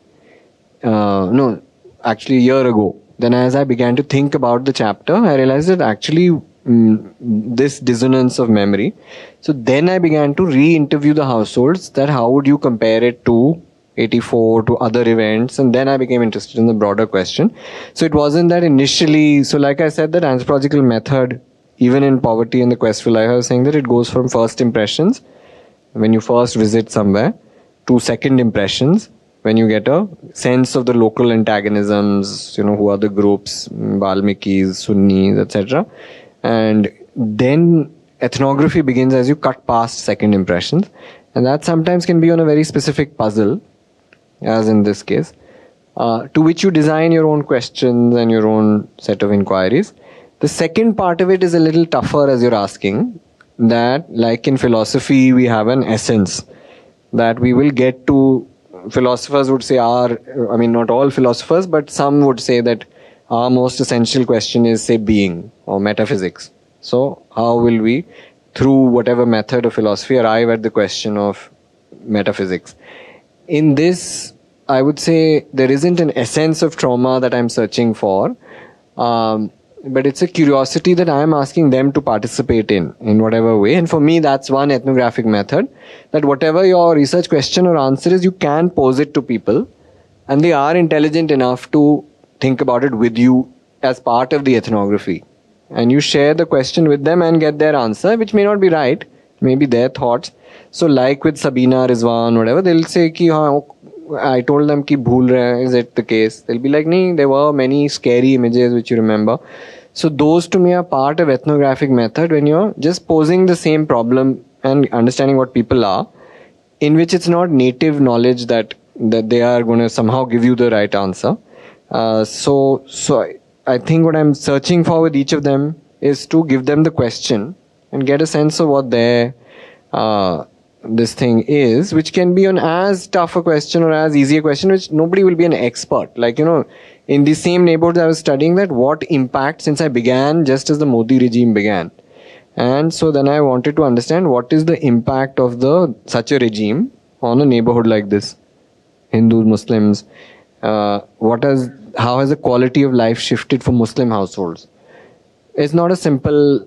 Actually a year ago. Then as I began to think about the chapter, I realized that actually this dissonance of memory. So then I began to re-interview the households, that how would you compare it to 84, to other events, and then I became interested in the broader question. So it wasn't that initially, so like I said, that anthropological method, even in Poverty and the Quest for Life, I was saying that it goes from first impressions, when you first visit somewhere, to second impressions, when you get a sense of the local antagonisms, who are the groups, Valmikis, Sunnis, etc. And then ethnography begins as you cut past second impressions. And that sometimes can be on a very specific puzzle, as in this case, to which you design your own questions and your own set of inquiries. The second part of it is a little tougher, as you're asking, that like in philosophy, we have an essence that we will get to. Philosophers would say not all philosophers, but some would say that our most essential question is, say, being or metaphysics. So how will we, through whatever method of philosophy, arrive at the question of metaphysics? In this, I would say there isn't an essence of trauma that I'm searching for, but it's a curiosity that I'm asking them to participate in whatever way. And for me, that's one ethnographic method, that whatever your research question or answer is, you can pose it to people, and they are intelligent enough to think about it with you as part of the ethnography. And you share the question with them and get their answer, which may not be right, maybe their thoughts. So like with Sabina, Rizwan, whatever, they'll say, I told them, bhool rahe, is it the case? They'll be like, nee, there were many scary images which you remember. So those to me are part of ethnographic method, when you're just posing the same problem and understanding what people are, in which it's not native knowledge that they are going to somehow give you the right answer. So I think what I'm searching for with each of them is to give them the question and get a sense of what their this thing is, which can be on as tough a question or as easy a question, which nobody will be an expert. Like, in the same neighborhood I was studying that, what impact, since I began just as the Modi regime began. And so then I wanted to understand what is the impact of such a regime on a neighborhood like this. Hindus, Muslims, how has the quality of life shifted for Muslim households? It's not a simple,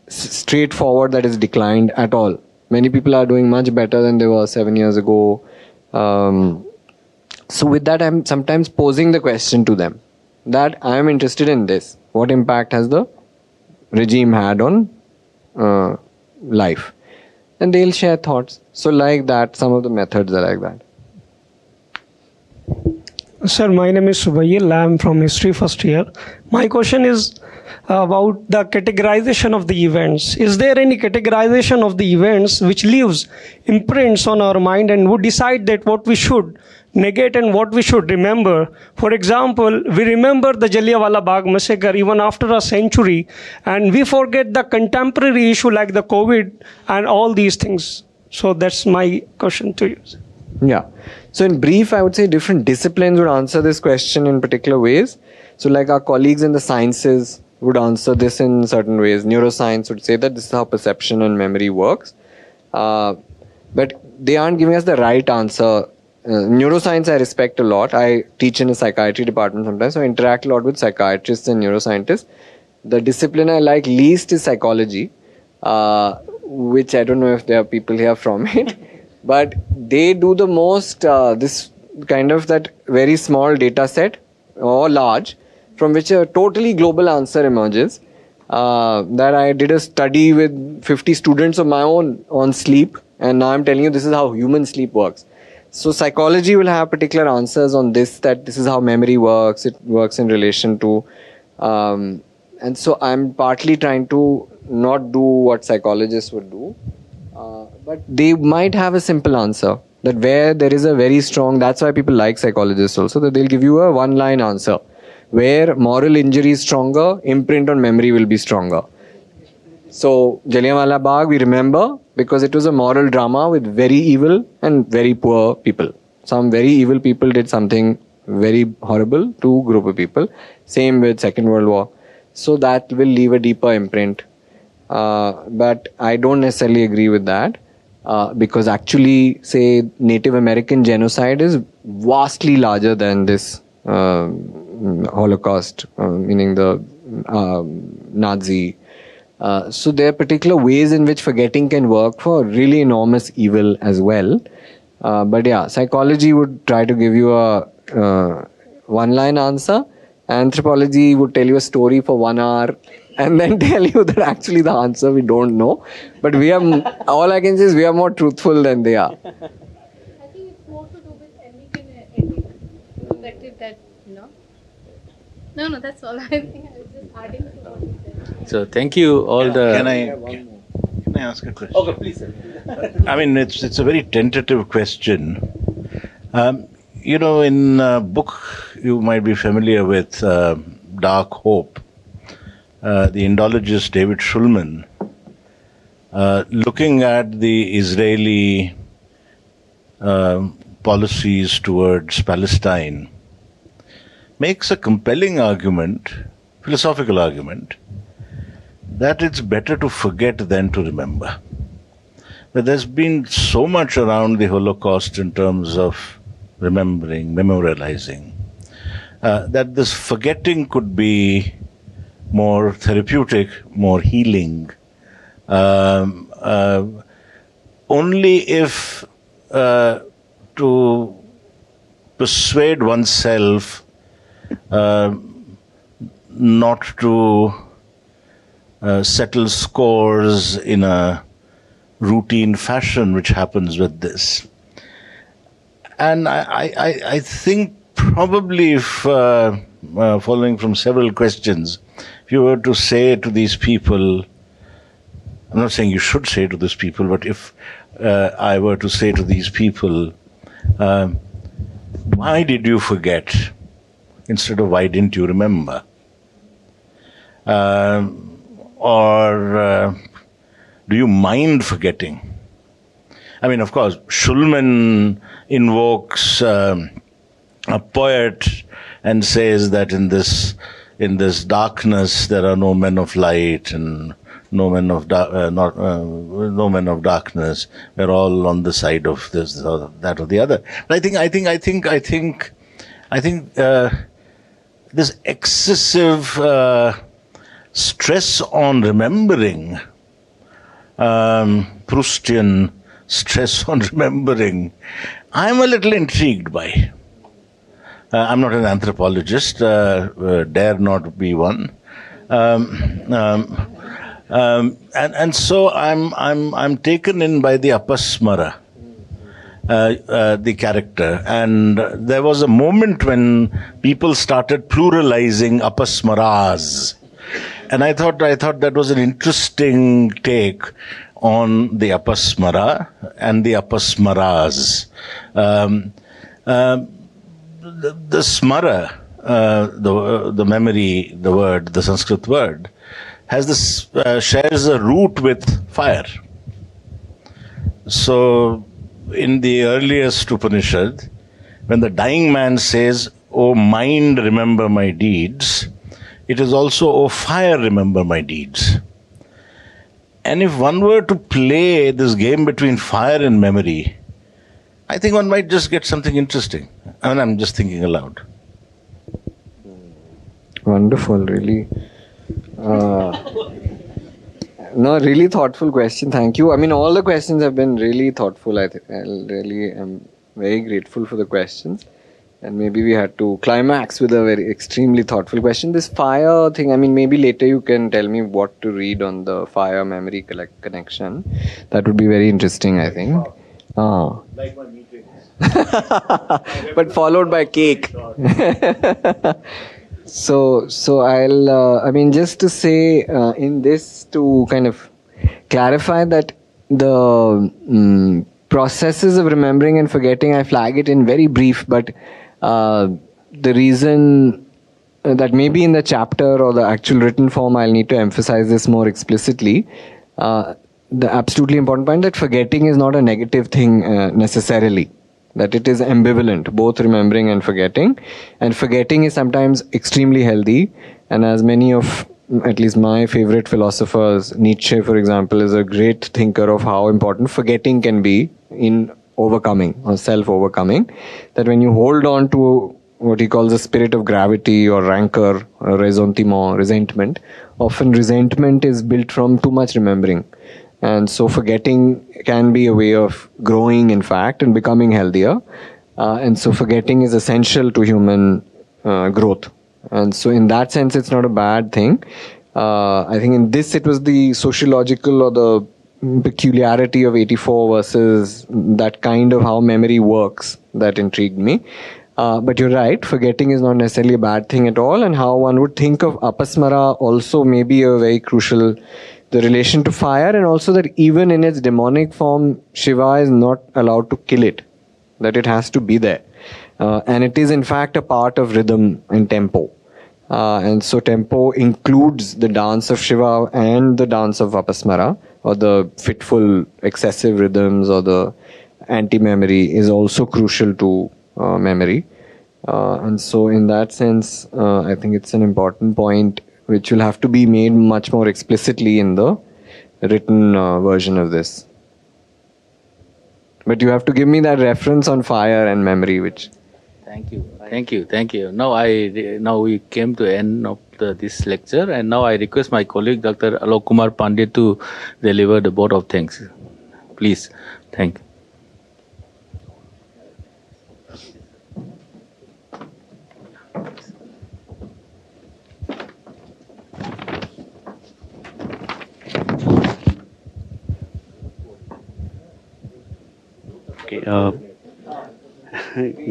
straightforward that is declined at all. Many people are doing much better than they were 7 years ago. So with that, I'm sometimes posing the question to them that I am interested in this. What impact has the regime had on life? And they'll share thoughts. So like that, some of the methods are like that. Sir, my name is Subayil. I am from history first year. My question is about the categorization of the events. Is there any categorization of the events which leaves imprints on our mind and would decide that what we should negate and what we should remember? For example, we remember the Jallianwala Bagh massacre even after a century, and we forget the contemporary issue like the COVID and all these things. So that's my question to you. Yeah. So in brief, I would say different disciplines would answer this question in particular ways. So like our colleagues in the sciences would answer this in certain ways. Neuroscience would say that this is how perception and memory works. But they aren't giving us the right answer. Neuroscience I respect a lot. I teach in a psychiatry department sometimes, so I interact a lot with psychiatrists and neuroscientists. The discipline I like least is psychology, which I don't know if there are people here from it. But they do the most, this kind of that very small data set or large, from which a totally global answer emerges. That I did a study with 50 students of my own on sleep, and now I'm telling you this is how human sleep works. So psychology will have particular answers on this, that this is how memory works, it works in relation to, and so I'm partly trying to not do what psychologists would do. But they might have a simple answer, that where there is a very strong, that's why people like psychologists also, that they'll give you a one-line answer. Where moral injury is stronger, imprint on memory will be stronger. So Jallianwala Bagh we remember because it was a moral drama with very evil and very poor people. Some very evil people did something very horrible to a group of people. Same with Second World War. So that will leave a deeper imprint. But I don't necessarily agree with that. Because actually, say, Native American genocide is vastly larger than this Holocaust, meaning the Nazi. So there are particular ways in which forgetting can work for really enormous evil as well. But yeah, psychology would try to give you a one-line answer. Anthropology would tell you a story for 1 hour and then tell you that actually the answer we don't know. But we are, all I can say is we are more truthful than they are. I think it's more to do with ethic perspective that, No, that's all. I think I was just adding to what you said. So thank you all the... Can I ask a question? Okay, please, sir. I mean, it's a very tentative question. In a book you might be familiar with, Dark Hope, the Indologist David Shulman, looking at the Israeli policies towards Palestine, makes a compelling argument, philosophical argument, that it's better to forget than to remember. That there's been so much around the Holocaust in terms of remembering, memorializing, that this forgetting could be more therapeutic, more healing, only if to persuade oneself not to settle scores in a routine fashion, which happens with this. And I think probably, if following from several questions, if you were to say to these people, I'm not saying you should say to these people, but if I were to say to these people, why did you forget instead of why didn't you remember? Or do you mind forgetting? I mean, of course, Schulman invokes a poet and says that in this darkness there are no men of light and no men of no men of darkness. We're all on the side of this or that or the other. But I think this excessive stress on remembering, Proustian stress on remembering, I'm a little intrigued by. I'm not an anthropologist, dare not be one, and so I'm taken in by the APASMARA, the character, and there was a moment when people started pluralizing APASMARAs, and I thought that was an interesting take on the APASMARA and the APASMARAs. The smara, the memory, the word, the Sanskrit word, has this shares a root with fire. So, in the earliest Upanishad, when the dying man says, "O mind, remember my deeds," it is also, "O fire, remember my deeds." And if one were to play this game between fire and memory, I think one might just get something interesting. I mean, I'm just thinking aloud. Wonderful, really. No, really thoughtful question. Thank you. I mean, all the questions have been really thoughtful. I really am very grateful for the questions. And maybe we had to climax with a very extremely thoughtful question. This fire thing, I mean, maybe later you can tell me what to read on the fire memory connection. That would be very interesting, I think. Like my meetings. But followed by cake. So I'll, I mean, just to say in this, to kind of clarify that the processes of remembering and forgetting, I flag it in very brief, but the reason that maybe in the chapter or the actual written form, I'll need to emphasize this more explicitly. The absolutely important point that forgetting is not a negative thing necessarily. That it is ambivalent, both remembering and forgetting. And forgetting is sometimes extremely healthy. And as many of, at least my favorite philosophers, Nietzsche, for example, is a great thinker of how important forgetting can be in overcoming or self-overcoming. That when you hold on to what he calls a spirit of gravity or rancor or ressentiment, resentment, often resentment is built from too much remembering. And so forgetting can be a way of growing, in fact, and becoming healthier. And so forgetting is essential to human growth. And so in that sense, it's not a bad thing. I think in this, it was the sociological or the peculiarity of 84 versus that kind of how memory works that intrigued me. But you're right, forgetting is not necessarily a bad thing at all. And how one would think of APASMARA also may be a very crucial, the relation to fire, and also that even in its demonic form, Shiva is not allowed to kill it, that it has to be there. And it is in fact a part of rhythm and tempo. And so tempo includes the dance of Shiva and the dance of APASMARA, or the fitful excessive rhythms, or the anti-memory is also crucial to memory. And so in that sense, I think it's an important point which will have to be made much more explicitly in the written version of this. But you have to give me that reference on fire and memory, which... Thank you. Now we came to the end of this lecture, and now I request my colleague Dr. Alok Kumar Pandey to deliver the board of thanks. Please. Thank you. Okay.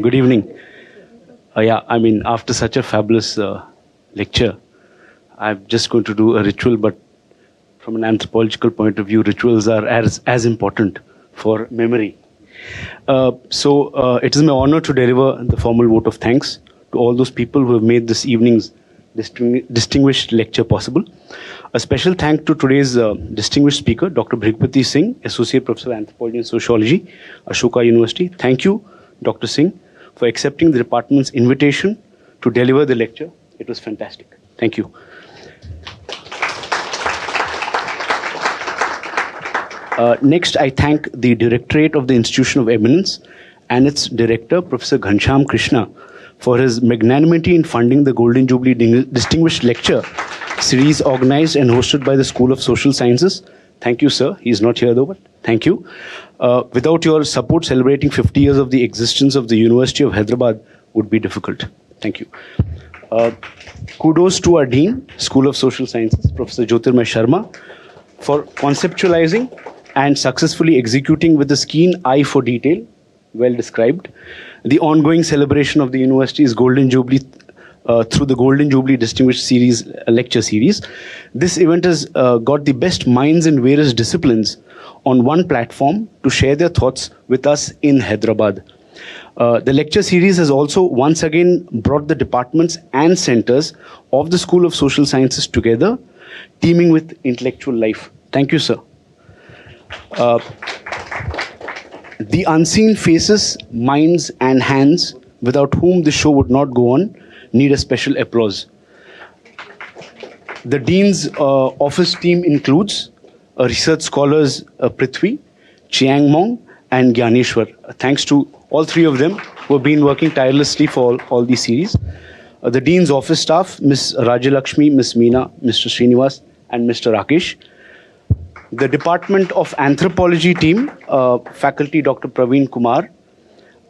Good evening. Yeah, I mean, after such a fabulous lecture, I'm just going to do a ritual, but from an anthropological point of view, rituals are as important for memory. So it is my honor to deliver the formal vote of thanks to all those people who have made this evening's distinguished lecture possible. A special thank to today's distinguished speaker, Dr. Bhrigupati Singh, Associate Professor of Anthropology and Sociology, Ashoka University. Thank you, Dr. Singh, for accepting the department's invitation to deliver the lecture. It was fantastic. Thank you. Next, I thank the Directorate of the Institution of Eminence and its director, Professor Ghansham Krishna, for his magnanimity in funding the Golden Jubilee Distinguished Lecture series organized and hosted by the School of Social Sciences. Thank you, sir. He's not here though, but thank you. Without your support, celebrating 50 years of the existence of the University of Hyderabad would be difficult. Thank you. Kudos to our Dean, School of Social Sciences, Professor Jyotirmay Sharma, for conceptualizing and successfully executing with a keen eye for detail, well described, the ongoing celebration of the university's Golden Jubilee through the Golden Jubilee Distinguished Series lecture series. This event has got the best minds in various disciplines on one platform to share their thoughts with us in Hyderabad. The lecture series has also once again brought the departments and centers of the School of Social Sciences together, teeming with intellectual life. Thank you, sir. The unseen faces, minds, and hands without whom the show would not go on need a special applause. The Dean's office team includes research scholars Prithvi, Chiang Mong, and Gyaneshwar. Thanks to all three of them who have been working tirelessly for all these series. The Dean's office staff, Ms. Rajalakshmi, Ms. Meena, Mr. Srinivas, and Mr. Rakesh. The Department of Anthropology team, faculty Dr. Praveen Kumar,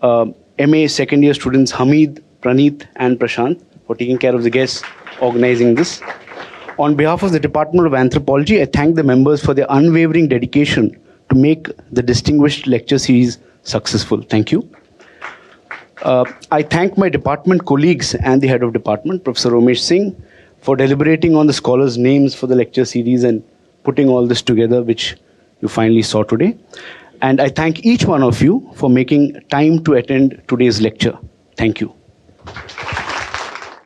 MA second year students Hamid, Praneeth, and Prashant for taking care of the guests organizing this. On behalf of the Department of Anthropology, I thank the members for their unwavering dedication to make the distinguished lecture series successful. Thank you. I thank my department colleagues and the head of department, Professor Romesh Singh, for deliberating on the scholars' names for the lecture series and putting all this together, which you finally saw today. And I thank each one of you for making time to attend today's lecture. Thank you.